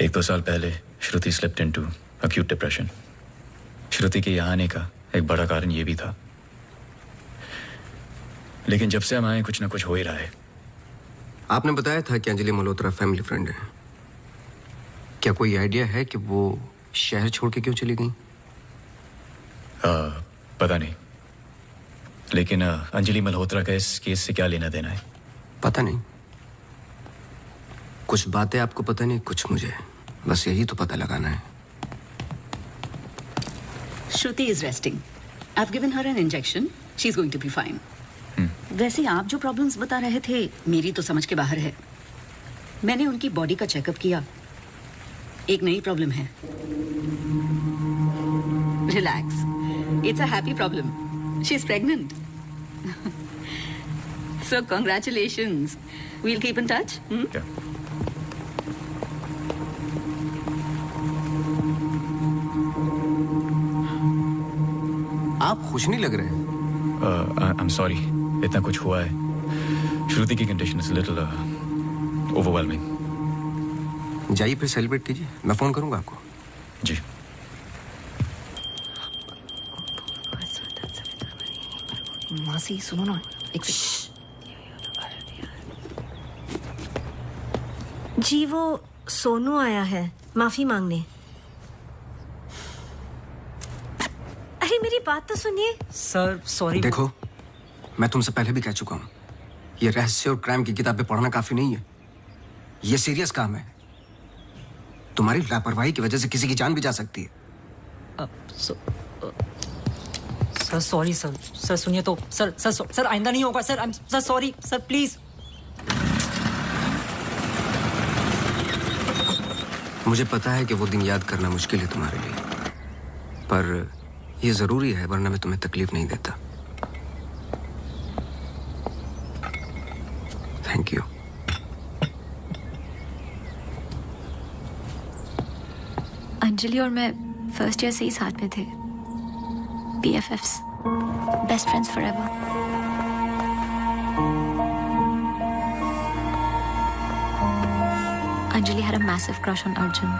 1-2 साल पहले श्रुति स्लिप्ड इनटू एक्यूट डिप्रेशन। श्रुति के यहाँ आने का एक बड़ा कारण ये भी था, लेकिन जब से हम आए कुछ ना कुछ हो ही रहा है। आपने बताया था कि अंजलि मल्होत्रा फैमिली फ्रेंड है। क्या कोई आइडिया है कि वो शहर छोड़ के क्यों चली गई? पता नहीं, लेकिन अंजलि मल्होत्रा का इस केस से क्या लेना देना है? पता नहीं। कुछ बातें आपको पता नहीं, कुछ मुझे। बस यही तो पता लगाना है। Shruti is resting. I've given her an injection. She's going to be fine. वैसे आप जो प्रॉब्लम्स बता रहे थे मेरी तो समझ के बाहर है। मैंने उनकी बॉडी का चेकअप किया, एक नई प्रॉब्लम है। Relax, it's a happy problem. She is pregnant. So congratulations. We'll keep in touch. आप खुश नहीं लग रहे। आई एम सॉरी, इतना कुछ हुआ है। श्रुति की कंडीशन इज लिटिल ओवरवेलमिंग। जाइए फिर सेलिब्रेट कीजिए, मैं फोन करूंगा आपको। जी। मासी सुनो ना, एक जी वो सोनू आया है माफी मांगने। अरे मेरी बात तो सुनिए। Sir sorry. देखो, मैं तुमसे पहले भी कह चुका हूं, ये रहस्य और क्राइम की किताबें पढ़ना काफी नहीं है। ये सीरियस काम है। तुम्हारी लापरवाही की वजह से किसी की जान भी जा सकती है। Sir sorry sir. सर सुनिए तो। सर आइंदा नहीं होगा sir. Sir sorry sir, please. मुझे पता है कि वो दिन याद करना मुश्किल है तुम्हारे लिए, पर ये जरूरी है, वरना मैं तुम्हें तकलीफ नहीं देता। Thank you. अंजलि और मैं फर्स्ट ईयर से ही साथ में थे। BFFs, best friends forever. Anjali had a massive crush on Arjun.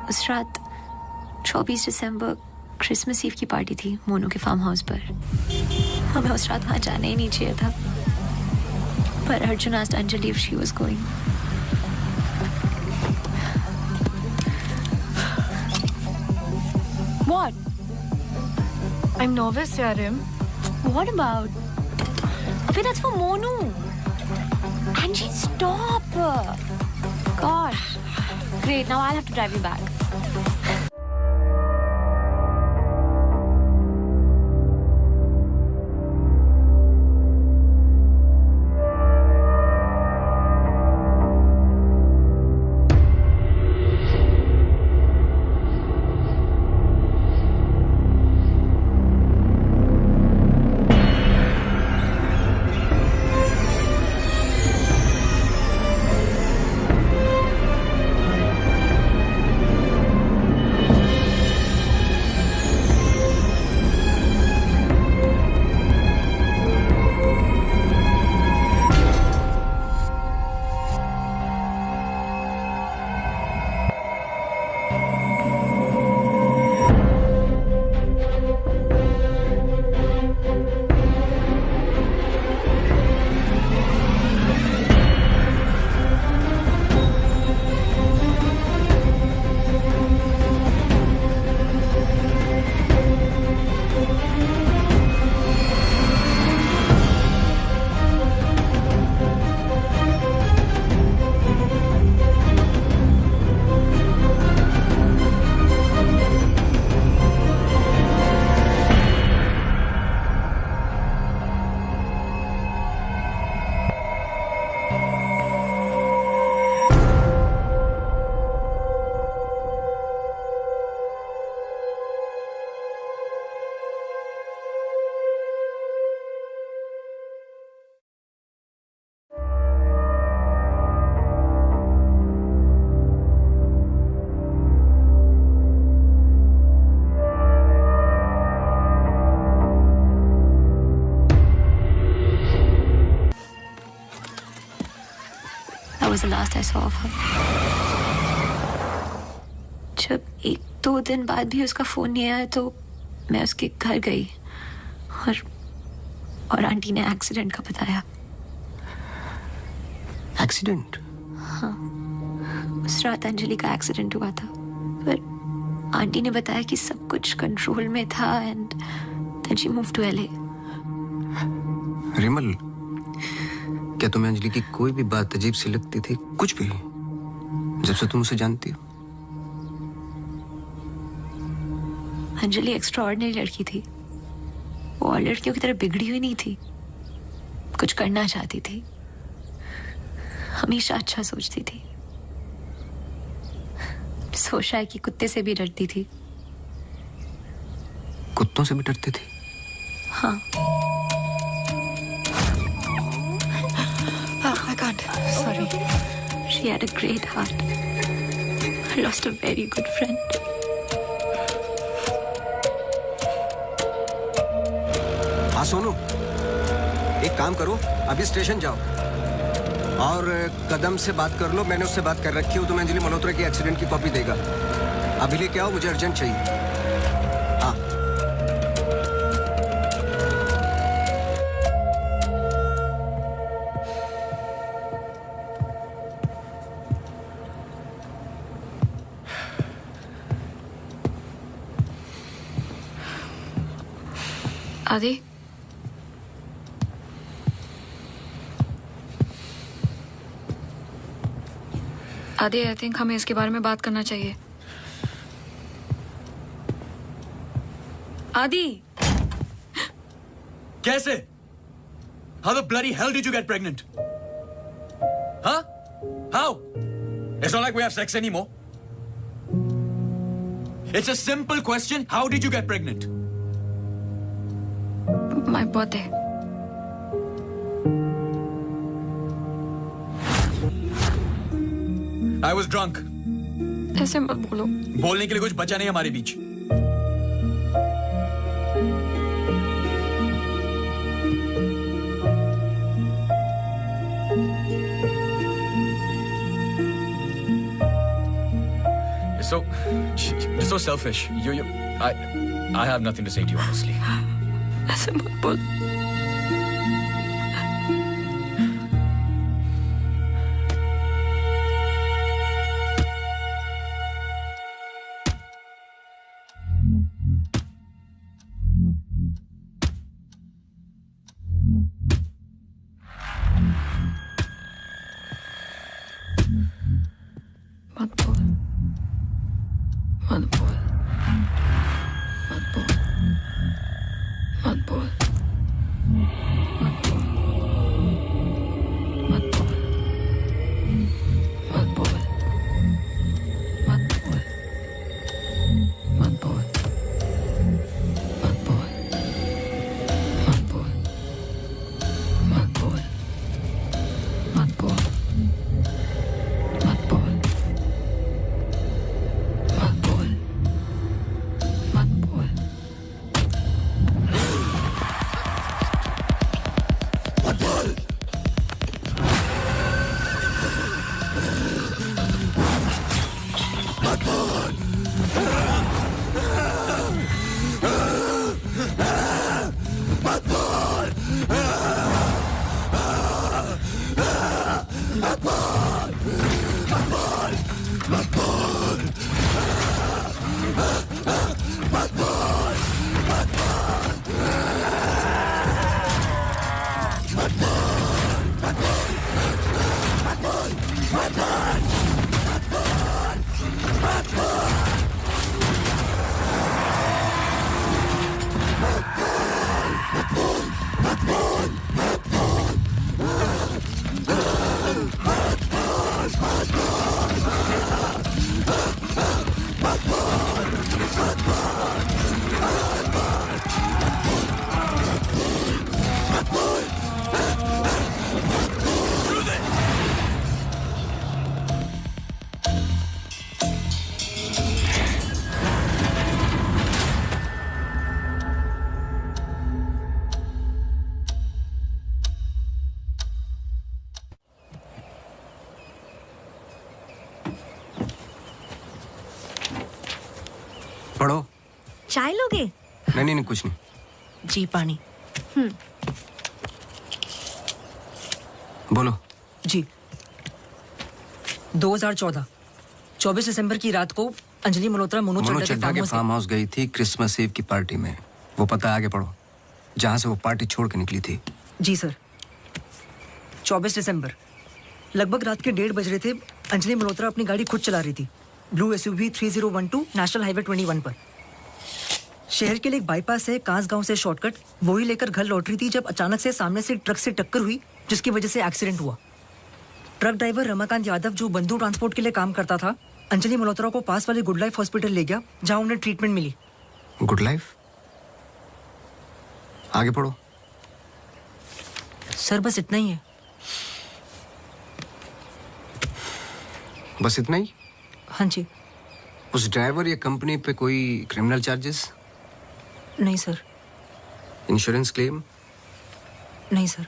उस रात 24 दिसंबर क्रिसमस ईव की पार्टी थी मोनू के फार्म हाउस पर। हमें उस रात वहां जाना ही नहीं चाहिए था, पर Arjun asked Anjali if she was going. What? I'm nervous, Yarim. What about? Abhi, that's for Monu. Angie, stop. Gosh. Great, now I'll have to drive you back. the last I saw of her. जब 1-2 दिन बाद भी उसका phone नहीं आया तो मैं उसके घर गई और आंटी ने एक्सीडेंट का बताया। एक्सीडेंट? हाँ, उस रात अंजलि का एक्सीडेंट हुआ था, पर आंटी ने बताया कि सब कुछ कंट्रोल में था and then she moved to LA। Rimal, क्या तुम्हें अंजलि की कोई भी बात अजीब सी लगती थी? कुछ भी, जब से तुम उसे जानती हो? अंजलि एक्स्ट्राऑर्डिनरी लड़की थी। वो और लड़कियों की तरह बिगड़ी हुई नहीं थी। कुछ करना चाहती थी, हमेशा अच्छा सोचती थी। सोचा है कि कुत्ते से भी डरती थी। कुत्तों से भी डरती थी? हाँ। I can't. Sorry. She had a great heart. I lost a very good friend. हाँ सोनू, एक काम करो, अभी स्टेशन जाओ और कदम से बात कर लो। मैंने उससे बात कर रखी है, तुम्हें अंजलि मल्होत्रा की एक्सीडेंट की कॉपी देगा। अभी लेके आओ, मुझे अर्जेंट चाहिए। हाँ। आदि, आदि, आई थिंक हमें इसके बारे में बात करना चाहिए। आदि, कैसे? How the bloody hell did you get pregnant? Huh? How? It's not like we have sex anymore. It's a simple question. How did you get pregnant? My birthday. I was drunk. ऐसे मत बोलो। बोलने के लिए कुछ बचा नहीं हमारे बीच। You're so selfish. I have nothing to say to you, honestly. ऐसे मत बोल। पढ़ो। चाय लोगे? नहीं, कुछ नहीं। जी पानी। बोलो। जी 2014 24 दिसंबर की रात को अंजलि मल्होत्रा मोनू चड्ढा के फार्म हाउस गई थी क्रिसमस ईव की पार्टी में। वो पता आगे पढ़ो, जहां से वो पार्टी छोड़ के निकली थी। जी सर। 24 दिसंबर लगभग रात के 1:30 बज रहे थे। अंजलि मल्होत्रा अपनी गाड़ी खुद चला रही थी, ब्लू SUV 3012 नेशनल हाईवे 21 पर। शहर के लिए एक बाईपास है कांस गांव से शॉर्टकट, वही लेकर घर लौट रही थी जब अचानक से सामने से ट्रक से टक्कर हुई, जिसकी वजह से एक्सीडेंट हुआ। ट्रक ड्राइवर रमाकांत यादव, जो बंधु ट्रांसपोर्ट के लिए काम करता था, अंजलि मल्होत्रा को पास वाले गुड लाइफ हॉस्पिटल ले गया, जहां उन्हें ट्रीटमेंट मिली। Good life? आगे पढ़ो। सर बस इतना ही है। बस इतना ही? हाँ जी। उस ड्राइवर या कंपनी पे कोई क्रिमिनल चार्जेस? नहीं सर। Insurance claim? नहीं सर।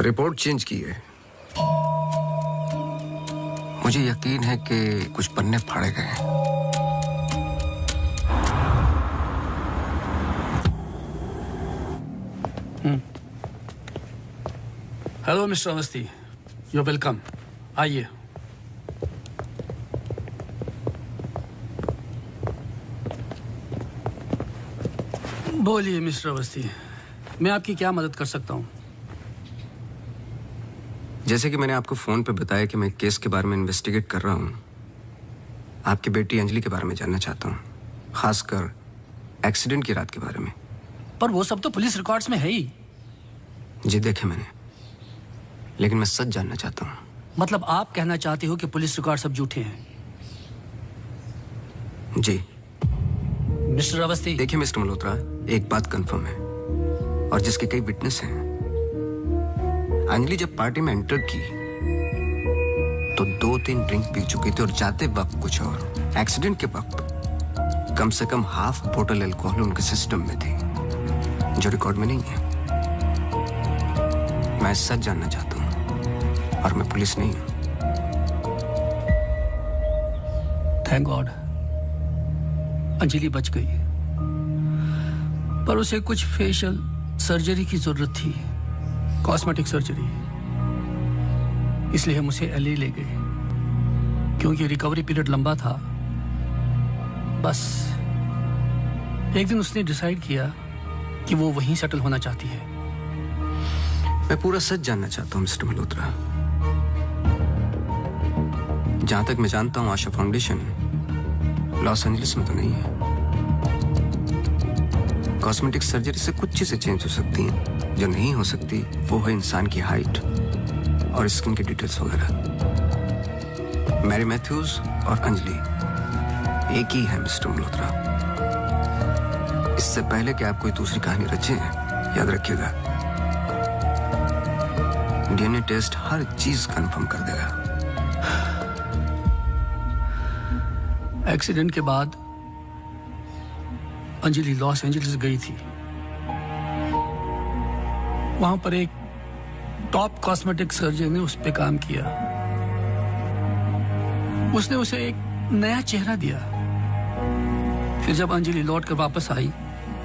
रिपोर्ट चेंज की है। मुझे यकीन है कि कुछ पन्ने फाड़े गए हैं। Hello mister Awasthi, you welcome. आइए। बोलिए मिस्टर अवस्थी, मैं आपकी क्या मदद कर सकता हूँ? जैसे कि मैंने आपको फोन पे बताया कि मैं केस के बारे में इन्वेस्टिगेट कर रहा हूँ, आपकी बेटी अंजलि के बारे में जानना चाहता हूँ, खासकर एक्सीडेंट की रात के बारे में। पर वो सब तो पुलिस रिकॉर्ड्स में है ही। जी देखे मैंने, लेकिन मैं सच जानना चाहता हूँ। मतलब आप कहना चाहते हो कि पुलिस रिकॉर्ड सब झूठे हैं? जी। मिस्टर अवस्थी। देखिए मिस्टर मल्होत्रा, एक बात कंफर्म है और जिसके कई विटनेस हैं। अंजलि जब पार्टी में एंटर की तो 2-3 ड्रिंक पी चुकी थी और जाते वक्त कुछ और। एक्सीडेंट के वक्त कम से कम हाफ बोतल अल्कोहल उनके सिस्टम में थी, जो रिकॉर्ड में नहीं है। मैं सच जानना चाहता हूं और मैं पुलिस नहीं हूं। थैंक गॉड अंजलि बच गई, पर उसे कुछ फेशियल सर्जरी की जरूरत थी, कॉस्मेटिक सर्जरी। इसलिए हम उसे LA ले गए, क्योंकि रिकवरी पीरियड लंबा था। बस एक दिन उसने डिसाइड किया कि वो वहीं सेटल होना चाहती है। मैं पूरा सच जानना चाहता हूं मिस्टर मल्होत्रा। जहां तक मैं जानता हूं, आशा फाउंडेशन लॉस एंजलिस में तो नहीं है। कॉस्मेटिक सर्जरी से कुछ चीजें चेंज हो सकती हैं, जो नहीं हो सकती वो है इंसान की हाइट और स्किन की डिटेल्स वगैरह। मैरी मैथ्यूज और अंजलि एक ही है मिस्टर मल्होत्रा। इससे पहले कि आप कोई दूसरी कहानी रचें, याद रखिएगा, DNA टेस्ट हर चीज कंफर्म कर देगा। एक्सीडेंट के बाद अंजलि लॉस एंजलिस गई थी। वहां पर एक टॉप कॉस्मेटिक सर्जन ने उस पे काम किया। उसने उसे एक नया चेहरा दिया। फिर जब अंजलि लौट कर वापस आई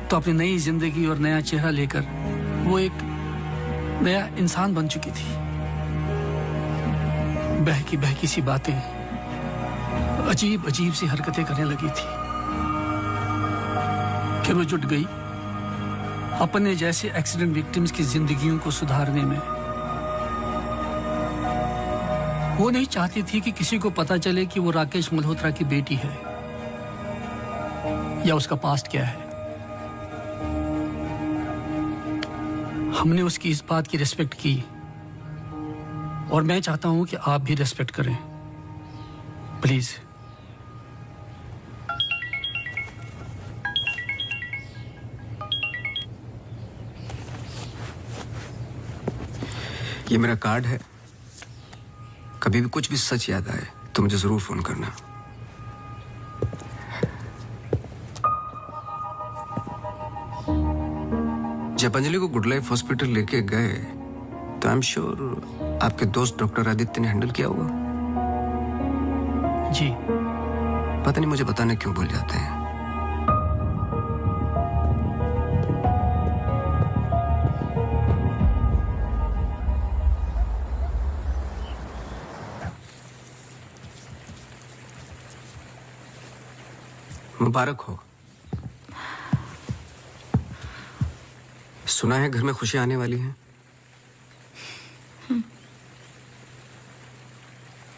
तो अपनी नई जिंदगी और नया चेहरा लेकर वो एक नया इंसान बन चुकी थी। बहकी बहकी सी बातें, अजीब अजीब सी हरकतें करने लगी थी। फिर वो जुट गई अपने जैसे एक्सीडेंट विक्टिम्स की जिंदगियों को सुधारने में। वो नहीं चाहती थी कि किसी को पता चले कि वो राकेश मल्होत्रा की बेटी है या उसका पास्ट क्या है। हमने उसकी इस बात की रिस्पेक्ट की और मैं चाहता हूं कि आप भी रिस्पेक्ट करें, प्लीज। ये मेरा कार्ड है, कभी भी कुछ भी सच याद आए तो मुझे जरूर फोन करना। जब अंजलि को गुड लाइफ हॉस्पिटल लेके गए तो आई एम श्योर आपके दोस्त डॉक्टर आदित्य ने हैंडल किया होगा। जी। पता नहीं मुझे बताने क्यों भूल जाते हैं। मुबारक हो। सुना है घर में खुशी आने वाली है।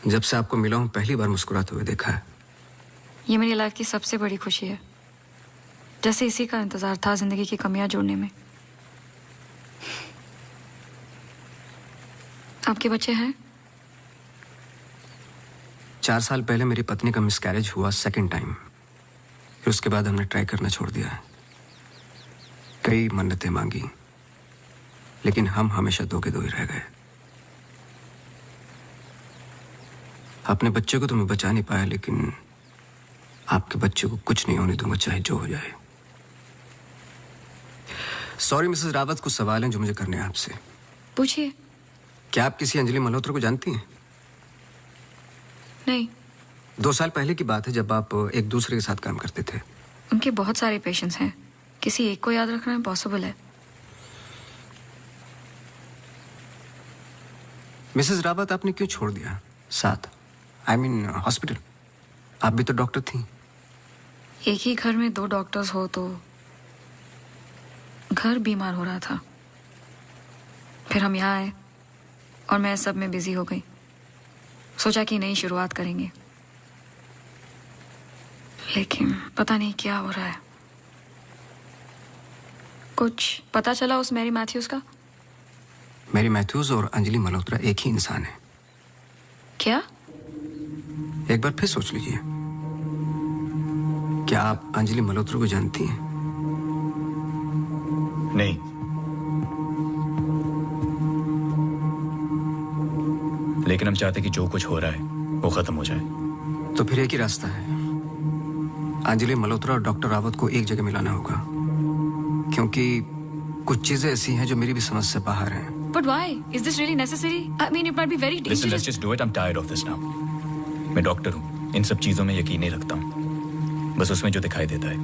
जब से आपको मिला हूं पहली बार मुस्कुराते हुए देखा है। ये मेरी लाइफ की सबसे बड़ी खुशी है, जैसे इसी का इंतजार था जिंदगी की कमियां जोड़ने में। आपके बच्चे हैं? 4 साल पहले मेरी पत्नी का मिसकैरेज हुआ सेकंड टाइम। फिर उसके बाद हमने ट्राई करना छोड़ दिया है। कई मन्नतें मांगी, लेकिन हम हमेशा दो के दो ही रह गए। अपने बच्चे को तो मैं बचा नहीं पाया, लेकिन आपके बच्चे को कुछ नहीं होने दूंगा, चाहे जो हो जाए। सॉरी मिसेस रावत, कुछ सवाल हैं जो मुझे करने हैं आपसे। पूछिए। क्या आप किसी अंजलि मल्होत्रा को जानती हैं? नहीं। 2 साल पहले की बात है जब आप एक दूसरे के साथ काम करते थे। उनके बहुत सारे पेशेंट्स हैं, किसी एक को याद रखना इम्पॉसिबल है। मिसेस रावत, आपने क्यों छोड़ दिया साथ? I mean hospital. आप भी तो डॉक्टर थी। एक ही घर में 2 डॉक्टर्स हो तो घर बीमार हो रहा था। फिर हम यहाँ आए और मैं सब में बिजी हो गई। सोचा कि नई शुरुआत करेंगे, लेकिन पता नहीं क्या हो रहा है। कुछ पता चला उस मैरी मैथ्यूज का? मैरी मैथ्यूज और अंजलि मल्होत्रा एक ही इंसान है। क्या? एक बार फिर सोच लीजिए। क्या आप अंजलि मल्होत्रा को जानती हैं? नहीं। लेकिन हम चाहते कि जो कुछ हो रहा है वो खत्म हो जाए। तो फिर एक ही रास्ता है। अंजलि मल्होत्रा और डॉक्टर रावत को एक जगह मिलाना होगा, क्योंकि कुछ चीजें ऐसी हैं जो मेरी भी समझ से बाहर हैं। But why? Is this really necessary? I mean, it might be very dangerous. Listen, let's just do it. I'm tired of this now. मैं डॉक्टर हूँ, इन सब चीजों में यकीन नहीं रखता हूँ, बस उसमें जो दिखाई देता है।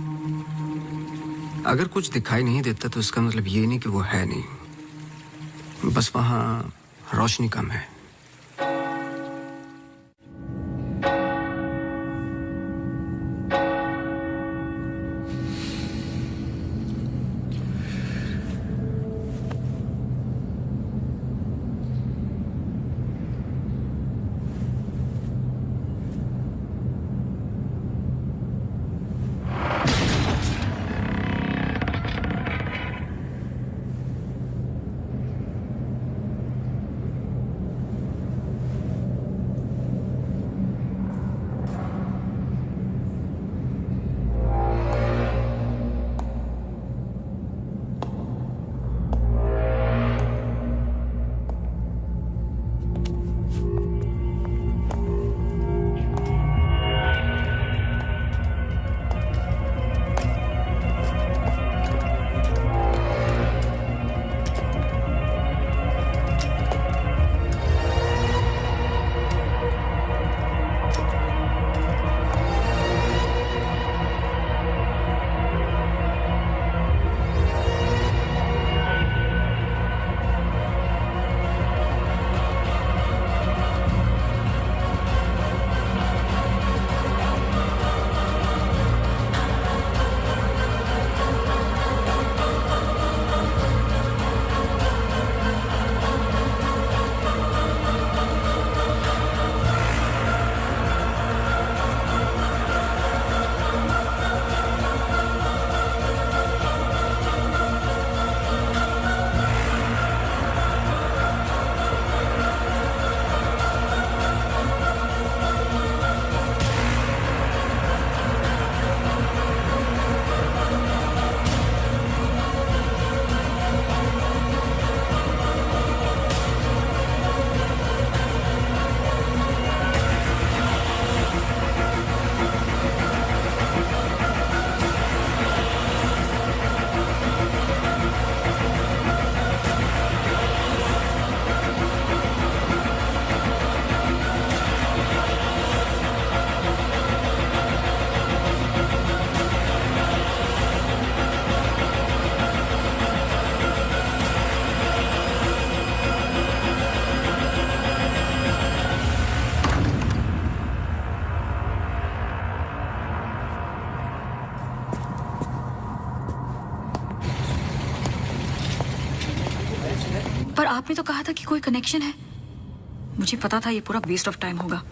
अगर कुछ दिखाई नहीं देता तो इसका मतलब ये नहीं कि वो है नहीं, बस वहाँ रोशनी कम है। पर आपने तो कहा था कि कोई कनेक्शन है। मुझे पता था ये पूरा वेस्ट ऑफ टाइम होगा।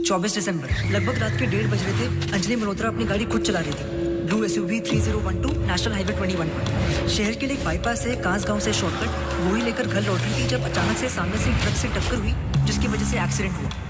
चौबीस दिसंबर लगभग रात के 1:30 बज रहे थे। अंजलि मल्होत्रा अपनी गाड़ी खुद चला रही थी। ब्लू SUV 3012 नेशनल हाईवे 21 पर। शहर के लिए एक बाईपास है कांस गांव से शॉर्टकट वही लेकर घर लौट रही थी जब अचानक से सामने से ट्रक से टक्कर हुई जिसकी वजह से एक्सीडेंट हुआ।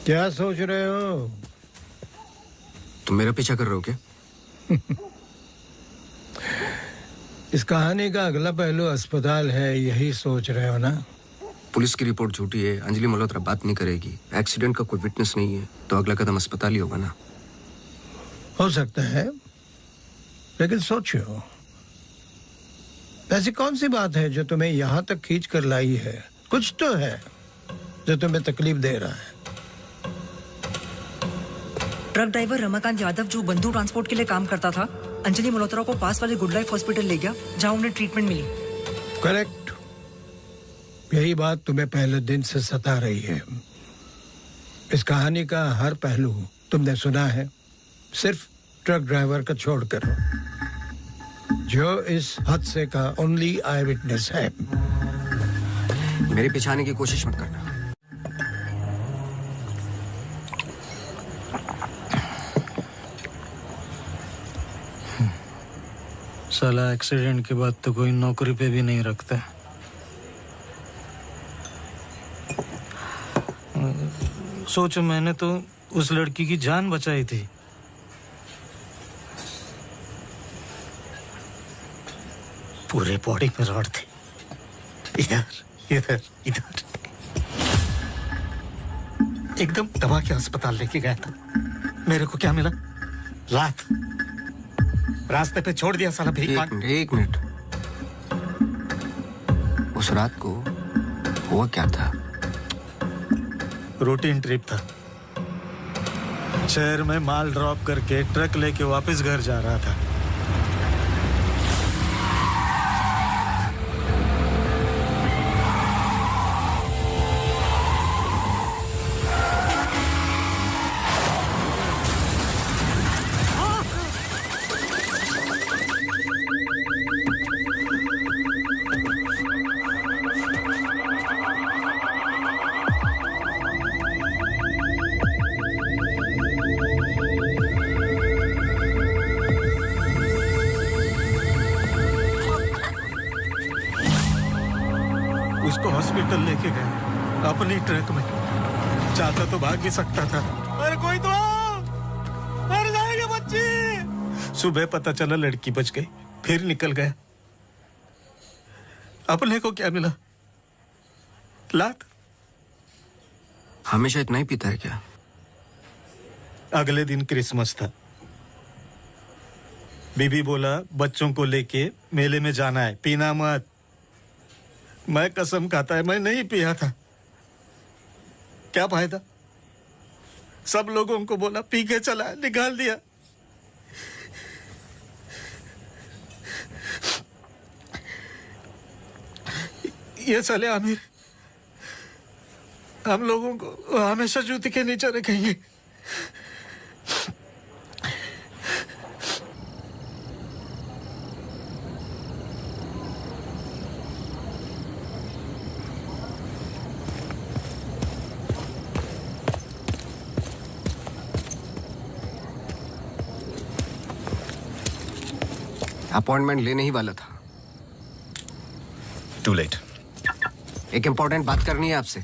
क्या सोच रहे हो? तुम मेरा पीछा कर रहे हो क्या? इस कहानी का अगला पहलू अस्पताल है, यही सोच रहे हो ना? पुलिस की रिपोर्ट झूठी है, अंजलि मल्होत्रा बात नहीं करेगी, एक्सीडेंट का कोई विटनेस नहीं है, तो अगला कदम अस्पताल ही होगा ना? हो सकता है, लेकिन सोचो, ऐसी कौन सी बात है जो तुम्हें यहां तक खींच कर लाई है? कुछ तो है जो तुम्हें तकलीफ दे रहा है। ट्रक ड्राइवर रमाकांत यादव जो बंधु ट्रांसपोर्ट के लिए काम करता था, अंजलि मल्होत्रा को पास वाले गुड लाइफ हॉस्पिटल ले गया जहां उन्हें ट्रीटमेंट मिली। करेक्ट, यही बात तुम्हें पहले दिन से सता रही है। इस कहानी का हर पहलू तुमने सुना है, सिर्फ ट्रक ड्राइवर का छोड़कर, जो इस हादसे का ओनली आई विटनेस है। मेरे पीछे आने की कोशिश मत करना। साला एक्सीडेंट के बाद तो कोई नौकरी पे भी नहीं रखता। सोचो, मैंने तो उस लड़की की जान बचाई थी। पूरे बॉडी में रॉड थे, इधर इधर इधर। एकदम दबा के अस्पताल लेके गया था। मेरे को क्या मिला? लात। रास्ते पे छोड़ दिया साला भीख मांग। एक मिनट, उस रात को हुआ क्या था? रूटीन ट्रिप था। शहर में माल ड्रॉप करके ट्रक लेके वापस घर जा रहा था। हॉस्पिटल लेके गए अपनी ट्रक में। चाहता तो भाग भी सकता था। अरे कोई तो मर जाएगी बच्ची। सुबह पता चला लड़की बच गई, फिर निकल गया। अपने को क्या मिला? लात। हमेशा इतना ही पीता है क्या? अगले दिन क्रिसमस था। बीबी बोला बच्चों को लेके मेले में जाना है, पीना मत। मैं कसम खाता है मैं नहीं पिया था। क्या फायदा? सब लोगों को बोला पी के चला, निकाल दिया। ये साले आमिर हम लोगों को हमेशा जूती के नीचे रखेंगे। अपॉइंटमेंट लेने ही वाला था। To late. एक इंपॉर्टेंट बात करनी है आपसे।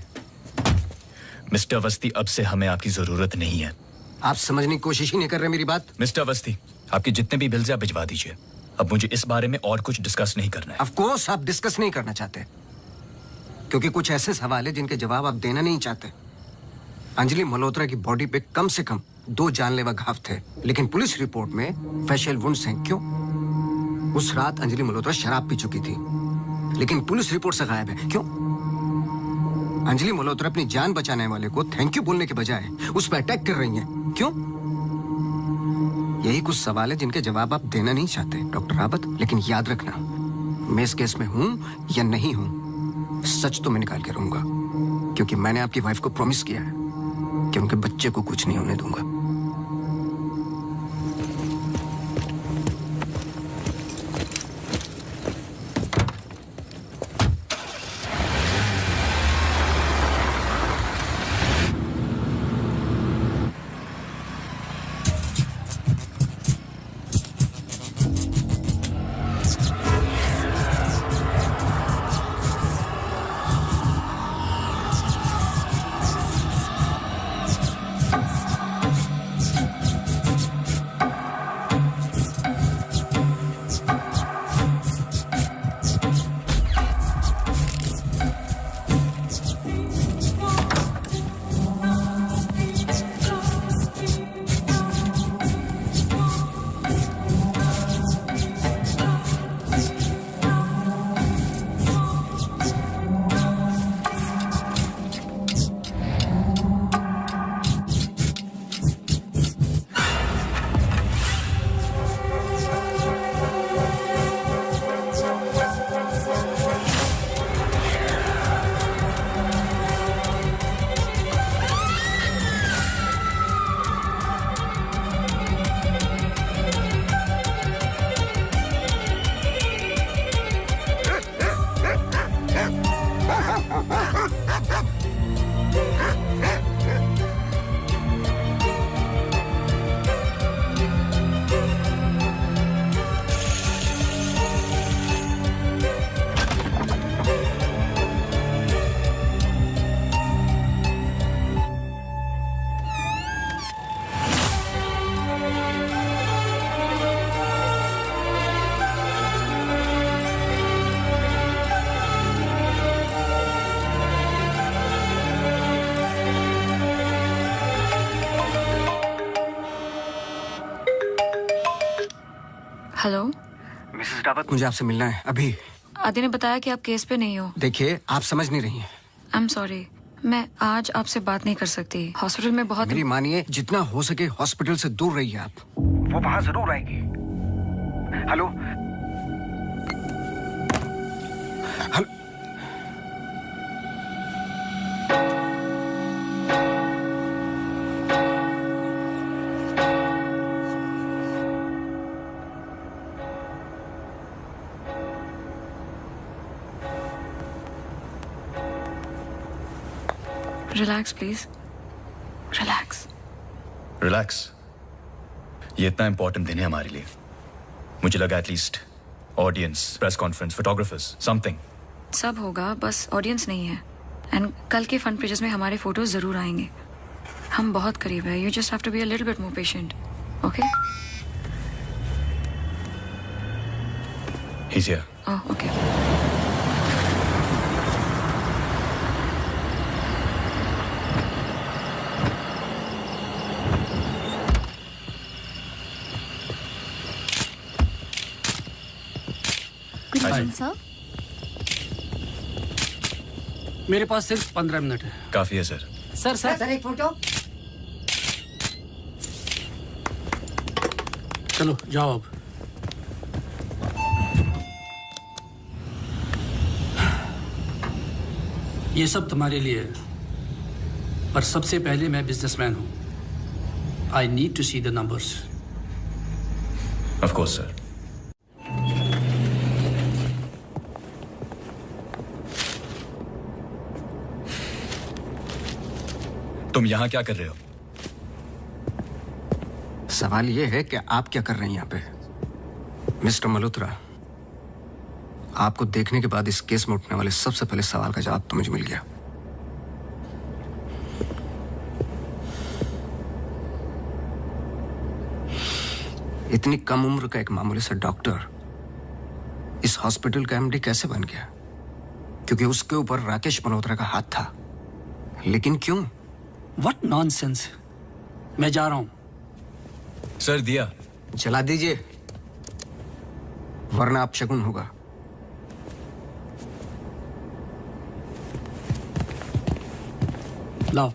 मिस्टर अवस्थी, अब से हमें आपकी जरूरत नहीं है। आप समझने की कोशिश ही नहीं कर रहे मेरी बात। मिस्टर अवस्थी, आपके जितने भी बिल्स आप भिजवा दीजिए। अब मुझे इस बारे में और कुछ डिस्कस नहीं करना है। ऑफ कोर्स आप डिस्कस नहीं करना चाहते, क्योंकि कुछ ऐसे सवाल है जिनके जवाब आप देना नहीं चाहते। अंजलि मल्होत्रा की बॉडी पे कम से कम 2 जानलेवा घाव थे, लेकिन पुलिस रिपोर्ट में फेशियल वुंड्स हैं। क्यों? उस रात अंजलि मल्होत्रा शराब पी चुकी थी, लेकिन पुलिस रिपोर्ट से गायब है। क्यों? अंजलि मल्होत्रा अपनी जान बचाने वाले को थैंक यू बोलने के बजाय उस पर अटैक कर रही हैं। क्यों? यही कुछ सवाल है जिनके जवाब आप देना नहीं चाहते डॉक्टर रावत। लेकिन याद रखना, मैं इस केस में हूं या नहीं हूं, सच तो मैं निकाल के रहूंगा, क्योंकि मैंने आपकी वाइफ को प्रॉमिस किया है कि उनके बच्चे को कुछ नहीं होने दूंगा। हेलो मिसेस रावत, मुझे आपसे मिलना है अभी। आदि ने बताया कि आप केस पे नहीं हो। देखिए, आप समझ नहीं रही हैं। आई एम सॉरी, मैं आज आपसे बात नहीं कर सकती। हॉस्पिटल में बहुत मेरी मानिए, जितना हो सके हॉस्पिटल से दूर रहिए आप। वो वहां जरूर आएगी। Hello hello. Relax please, relax. Relax? ये इतना इंपॉर्टेंट दिन है हमारे लिए। मुझे लगा at least audience, press conference, photographers, something. सब होगा, बस ऑडियंस नहीं है। एंड कल के फ्रंट पेजेस में हमारे फोटोज जरूर आएंगे। हम बहुत करीब है। You just have to be a little bit more patient, okay? He is here. Oh, okay. Sir, मेरे पास सिर्फ 15 मिनट है। काफी है सर। सर एक फोटो। चलो जाओ अब। ये सब तुम्हारे लिए है, पर सबसे पहले मैं बिजनेसमैन हूं। I need to see the numbers. Of course sir. तुम यहां क्या कर रहे हो? सवाल यह है कि आप क्या कर रहे हैं यहाँ पे? मिस्टर मल्होत्रा, आपको देखने के बाद इस केस में उठने वाले सबसे पहले सवाल का जवाब तो मुझे मिल गया। इतनी कम उम्र का एक मामूली सा डॉक्टर इस हॉस्पिटल का एमडी कैसे बन गया? क्योंकि उसके ऊपर राकेश मल्होत्रा का हाथ था। लेकिन क्यों? What nonsense! मैं जा रहा हूं। सर दिया जला दीजिए, वरना अपशगुन होगा। लाओ।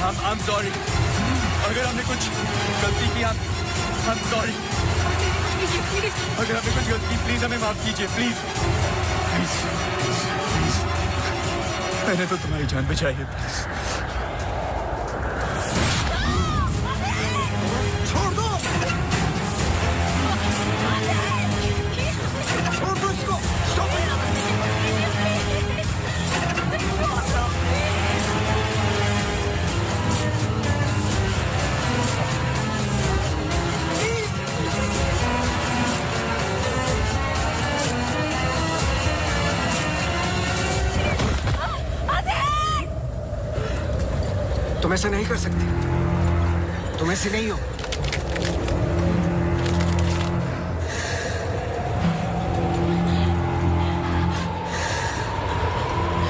I'm sorry. अगर हमने कुछ गलती की, I'm sorry. अगर हमने कुछ गलती, प्लीज हमें माफ कीजिए, प्लीज. प्लीज. मैंने तो तुम्हारी जान बचाई है. छोड़ दो. छोड़ दो इसको. Stop it. तुम ऐसा नहीं कर सकते. तुम ऐसे नहीं हो.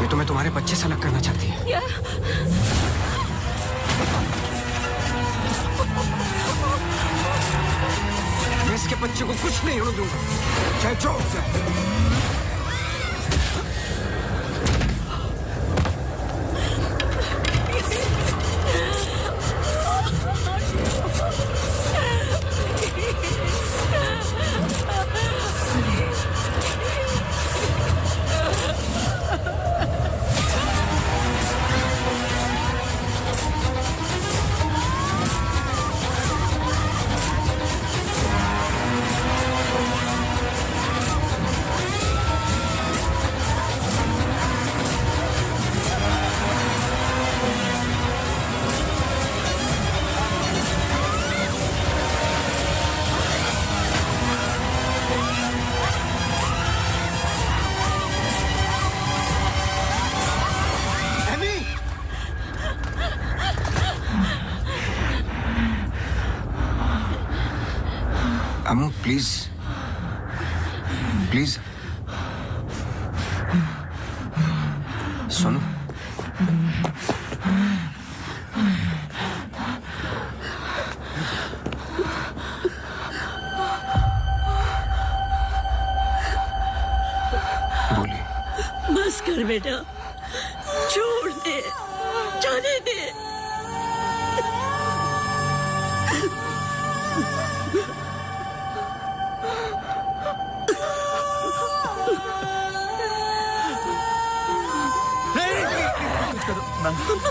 ये तुम्हें तुम्हारे बच्चे से अलग करना चाहती है. मैं इसके बच्चे को कुछ नहीं होने दूंगा, चाहे जो हो जाए. अम्मू प्लीज प्लीज सुनो. बोलिए. बस कर बेटा, छोड़ दे, जाने दे.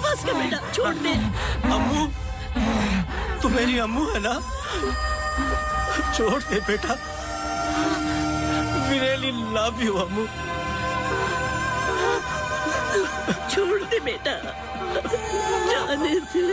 बस कर बेटा, छोड़ दे. अम्मू, तू मेरी अम्मू है ना? छोड़ दे बेटा. We really love you, अम्मू. छोड़ दे बेटा, जाने दे.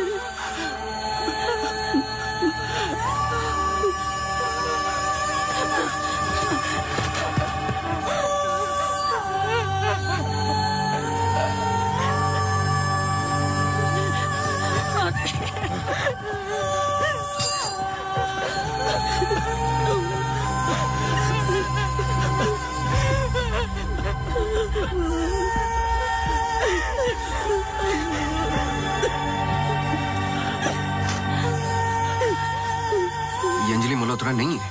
ये अंजलि मल्होत्रा नहीं है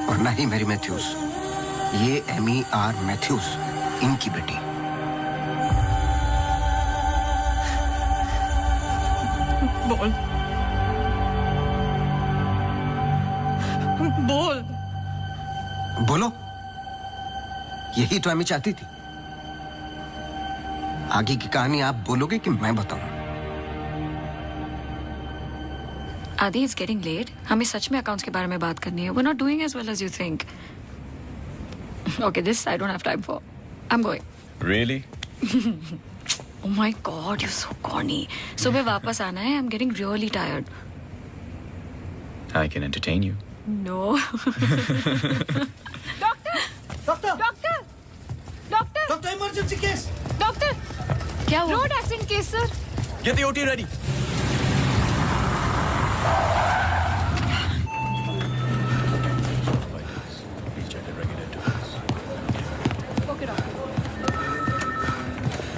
और ना ही मैरी मैथ्यूज. ये एमी आर मैथ्यूज, इनकी बेटी. बोल बोल. बोलो. यही तो एमी चाहती थी. आगे की कहानी आप बोलोगे कि मैं बताऊं? आदि, इट्स गेटिंग लेट. हमें सच में अकाउंट्स के बारे में बात करनी है. We are not doing as well as you think. Okay, this I don't have time for. I am going. Really? Oh my God, you're so corny. सुबह वापस आना है. I'm getting really tired. I can entertain you. No. Doctor, emergency case. Doctor, क्या हुआ? Road accident case sir. Get the OT ready.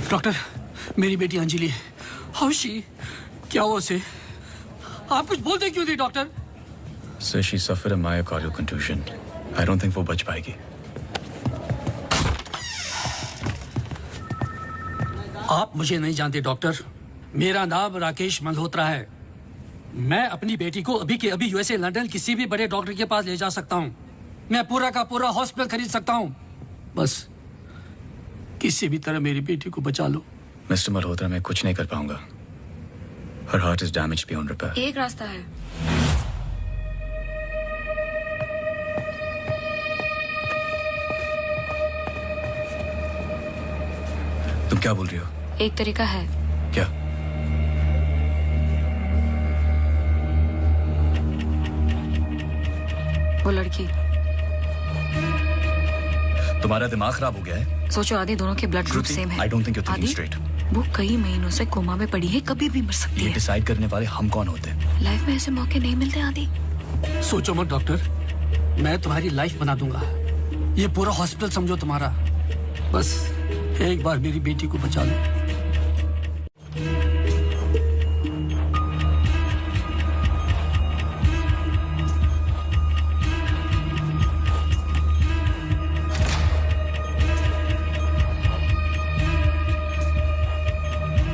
Doctor, मेरी बेटी Anjali, how she? क्या हुआ उसे? आप कुछ बोलते क्यों नहीं doctor? Sir, she suffered a myocardial contusion. I don't think वो बच पाएगी. आप मुझे नहीं जानते डॉक्टर. मेरा नाम राकेश मल्होत्रा है। मैं अपनी बेटी को अभी के अभी यूएसए लंदन किसी भी बड़े डॉक्टर के पास ले जा सकता हूँ। मैं पूरा का पूरा हॉस्पिटल खरीद सकता हूँ। बस किसी भी तरह मेरी बेटी को बचा लो। मिस्टर मल्होत्रा, मैं कुछ नहीं कर पाऊंगा। Her heart is damaged beyond repair. एक रास्ता है। तुम क्या बोल रही हो? एक तरीका है। क्या? वो लड़की। तुम्हारा दिमाग खराब हो गया है? सोचो आदि दोनों के ब्लड ग्रुप सेम है। I don't think you're thinking आदि, straight. वो कई महीनों से कोमा में पड़ी है, कभी भी मर सकती ये है। डिसाइड करने वाले हम कौन होते हैं? लाइफ में ऐसे मौके नहीं मिलते आदि। सोचो मत डॉक्टर, मैं तुम्हारी लाइफ बना दूंगा। ये पूरा हॉस्पिटल समझो तुम्हारा। बस एक बार मेरी बेटी को बचा लो।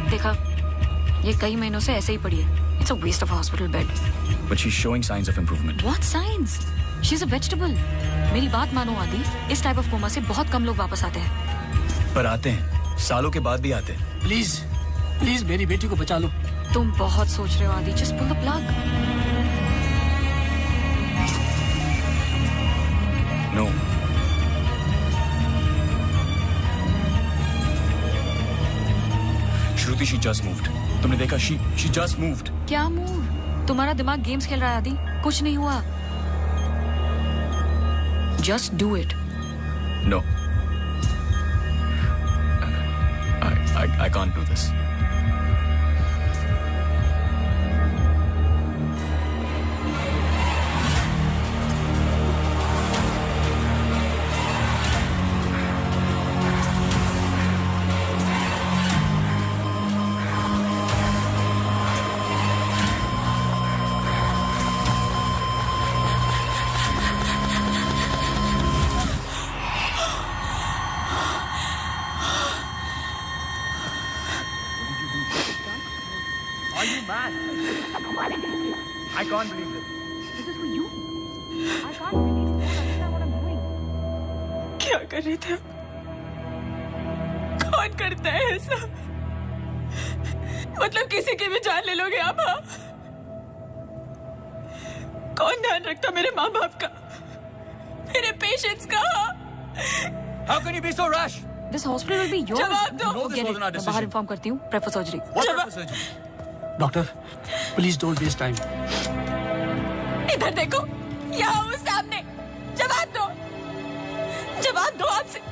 देखा, ये कई महीनों से ऐसे ही पड़ी है। It's a waste of hospital bed. But she's showing signs of improvement. What signs? She's a vegetable. मेरी बात मानो आदि, इस टाइप ऑफ कोमा से बहुत कम लोग वापस आते हैं। पर आते हैं, सालों के बाद भी आते हैं। प्लीज प्लीज मेरी बेटी को बचा लो। तुम बहुत सोच रहे हो आदि, just pull the plug. No. Shruti, she just moved. तुमने देखा? She just moved. क्या मूव? तुम्हारा दिमाग गेम्स खेल रहा है आदि, कुछ नहीं हुआ। Just do it. No. I can't do this. Are you mad? I can't believe this. This is for you. I can't believe you don't understand what I'm doing. क्या कर रहे थे? कौन करता है ऐसा? मतलब किसी की भी जान ले लोगे आप? हाँ? कौन ध्यान रखता मेरे माँ बाप का, मेरे पेशेंट्स का? How can you be so rash? This hospital will be yours. जवाब दो। Forget it. मैं बाहर इन्फॉर्म करती हूँ। Prefer surgery. Doctor please don't waste time. इधर देखो, यहाँ वो सामने। जवाब दो, जवाब दो आपसे।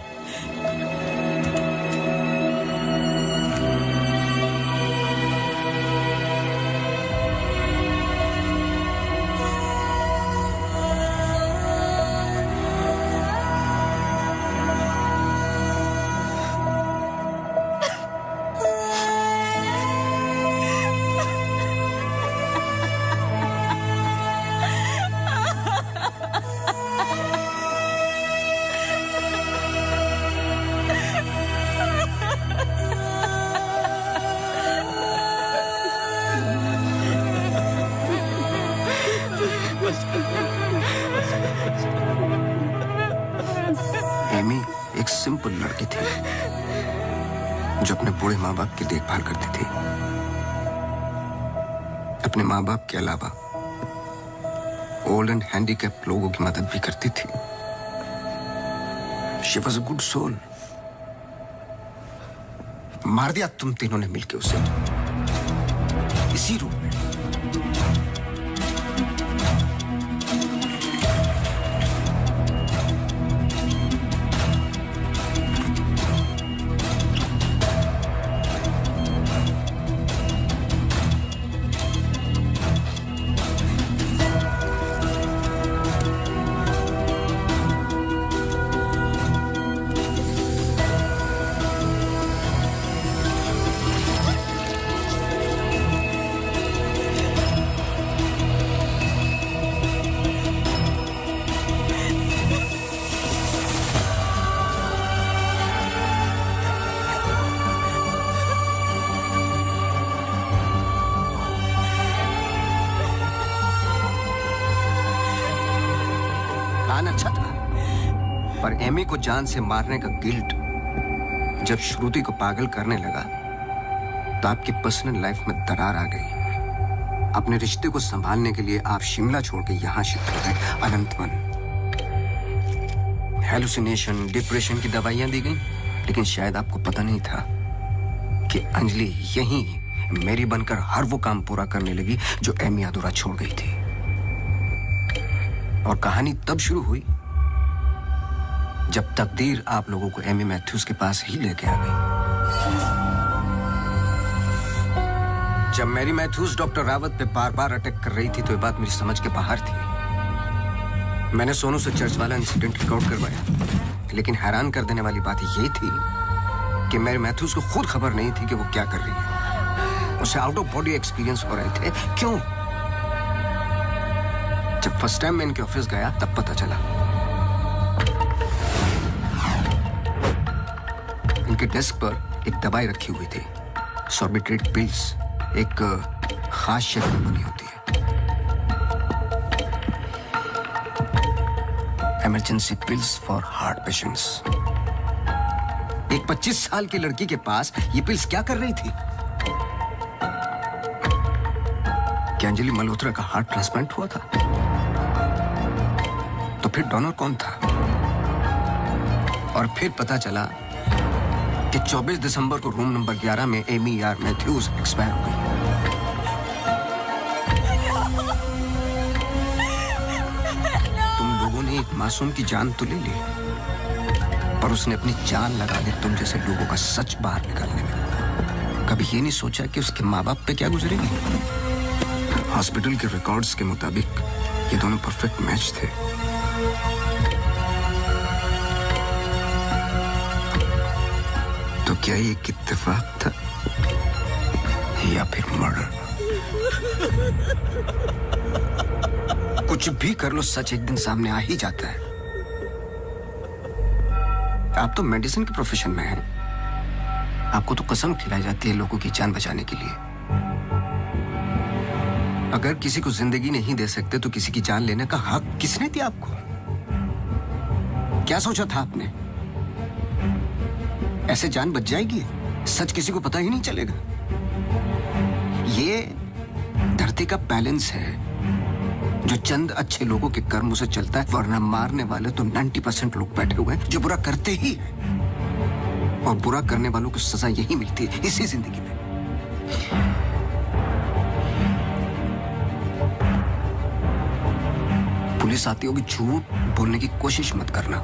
एमी एक सिंपल लड़की थी जो अपने बूढ़े माँ बाप की देखभाल करती थी। अपने माँ बाप के अलावा ओल्ड एंड हैंडीकैप लोगों की मदद भी करती थी। She was a good soul. मार दिया तुम तीनों ने मिलकर उसे इसी रूम में। अच्छा था, पर एमी को जान से मारने का गिल्ट जब श्रुति को पागल करने लगा तो आपकी पर्सनल लाइफ में दरार आ गई। अपने रिश्ते को संभालने के लिए आप शिमला छोड़ के यहां शिफ्ट हो गए, अनंतवन। हेलुसिनेशन, डिप्रेशन की दवाइयां दी गई, लेकिन शायद आपको पता नहीं था कि अंजलि यहीं मेरी बनकर हर वो काम पूरा करने लगी जो एमी अधूरा छोड़ गई थी। और कहानी तब शुरू हुई जब तकदीर आप लोगों को एमी मैथ्यूज के पास ही लेके आ गई। जब मैरी मैथ्यूज डॉक्टर रावत पे बार बार अटैक कर रही थी तो ये बात मेरी समझ के बाहर थी। मैंने सोनू से चर्च वाला इंसिडेंट रिकॉर्ड करवाया, लेकिन हैरान कर देने वाली बात ये थी कि मैरी मैथ्यूज को खुद खबर नहीं थी कि वो क्या कर रही है। उसे आउट ऑफ बॉडी एक्सपीरियंस हो रहे थे। क्यों? जब फर्स्ट टाइम मैं इनके ऑफिस गया तब पता चला। इनके डेस्क पर एक दवाई रखी हुई थी, सॉर्बिट्रेट पिल्स, एक खास शक्ल में बनी होती है। Emergency pills for heart patients. एक 25 साल की लड़की के पास ये पिल्स क्या कर रही थी? क्या अंजलि मल्होत्रा का हार्ट ट्रांसप्लांट हुआ था? तो फिर डोनर कौन था? और फिर पता चला कि 24 दिसंबर को रूम नंबर 11 में एमी आर मैथ्यूज एक्सपायर हो गई। तुम लोगों ने एक मासूम की जान तो ले ली, पर उसने अपनी जान लगा दी तुम जैसे लोगों का सच बाहर निकालने में। कभी ये नहीं सोचा कि उसके माँ बाप पे क्या गुजरेगी? हॉस्पिटल के रिकॉर्ड्स के मुताबिक ये दोनों परफेक्ट मैच थे। तो क्या ये एक इत्तेफाक था या फिर मर्डर? कुछ भी कर लो, सच एक दिन सामने आ ही जाता है। आप तो मेडिसिन के प्रोफेशन में हैं। आपको तो कसम खिलाई जाती है लोगों की जान बचाने के लिए। अगर किसी को जिंदगी नहीं दे सकते तो किसी की जान लेने का हक किसने दिया आपको? क्या सोचा था आपने? ऐसे जान बच जाएगी? सच किसी को पता ही नहीं चलेगा। ये धरती का बैलेंस है जो चंद अच्छे लोगों के कर्मों से चलता है, वरना मारने वाले तो 90% लोग बैठे हुए हैं जो बुरा करते ही हैं। और बुरा करने वालों को सजा यही मिलती है इसी जिंदगी में। पुलिस आती होगी, झूठ बोलने की कोशिश मत करना।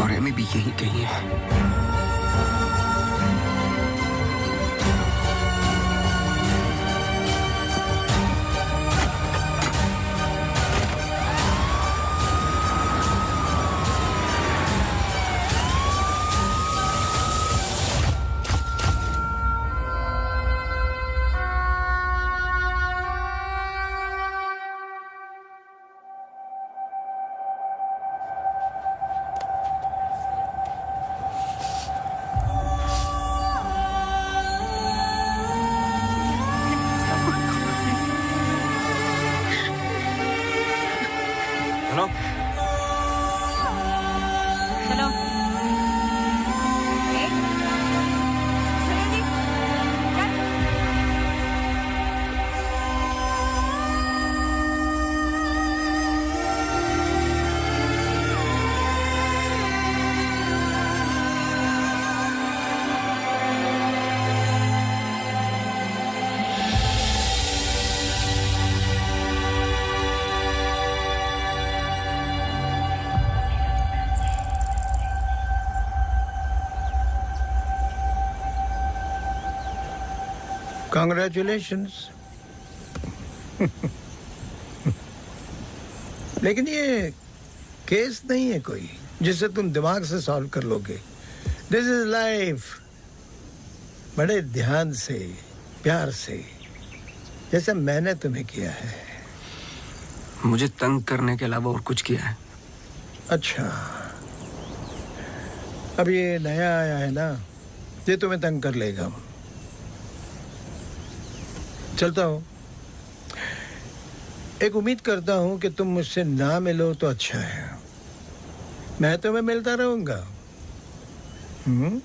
और एमी भी यही कही है। Congratulations. लेकिन ये केस नहीं है कोई जिसे तुम दिमाग से सॉल्व कर लोगे। This is life. बड़े ध्यान से, प्यार से, जैसे मैंने तुम्हें किया है। मुझे तंग करने के अलावा और कुछ किया है? अच्छा, अब ये नया आया है ना, ये तुम्हें तंग कर लेगा। चलता हूँ। एक उम्मीद करता हूं कि तुम मुझसे ना मिलो तो अच्छा है। मैं तुम्हें मिलता रहूंगा। हम्म?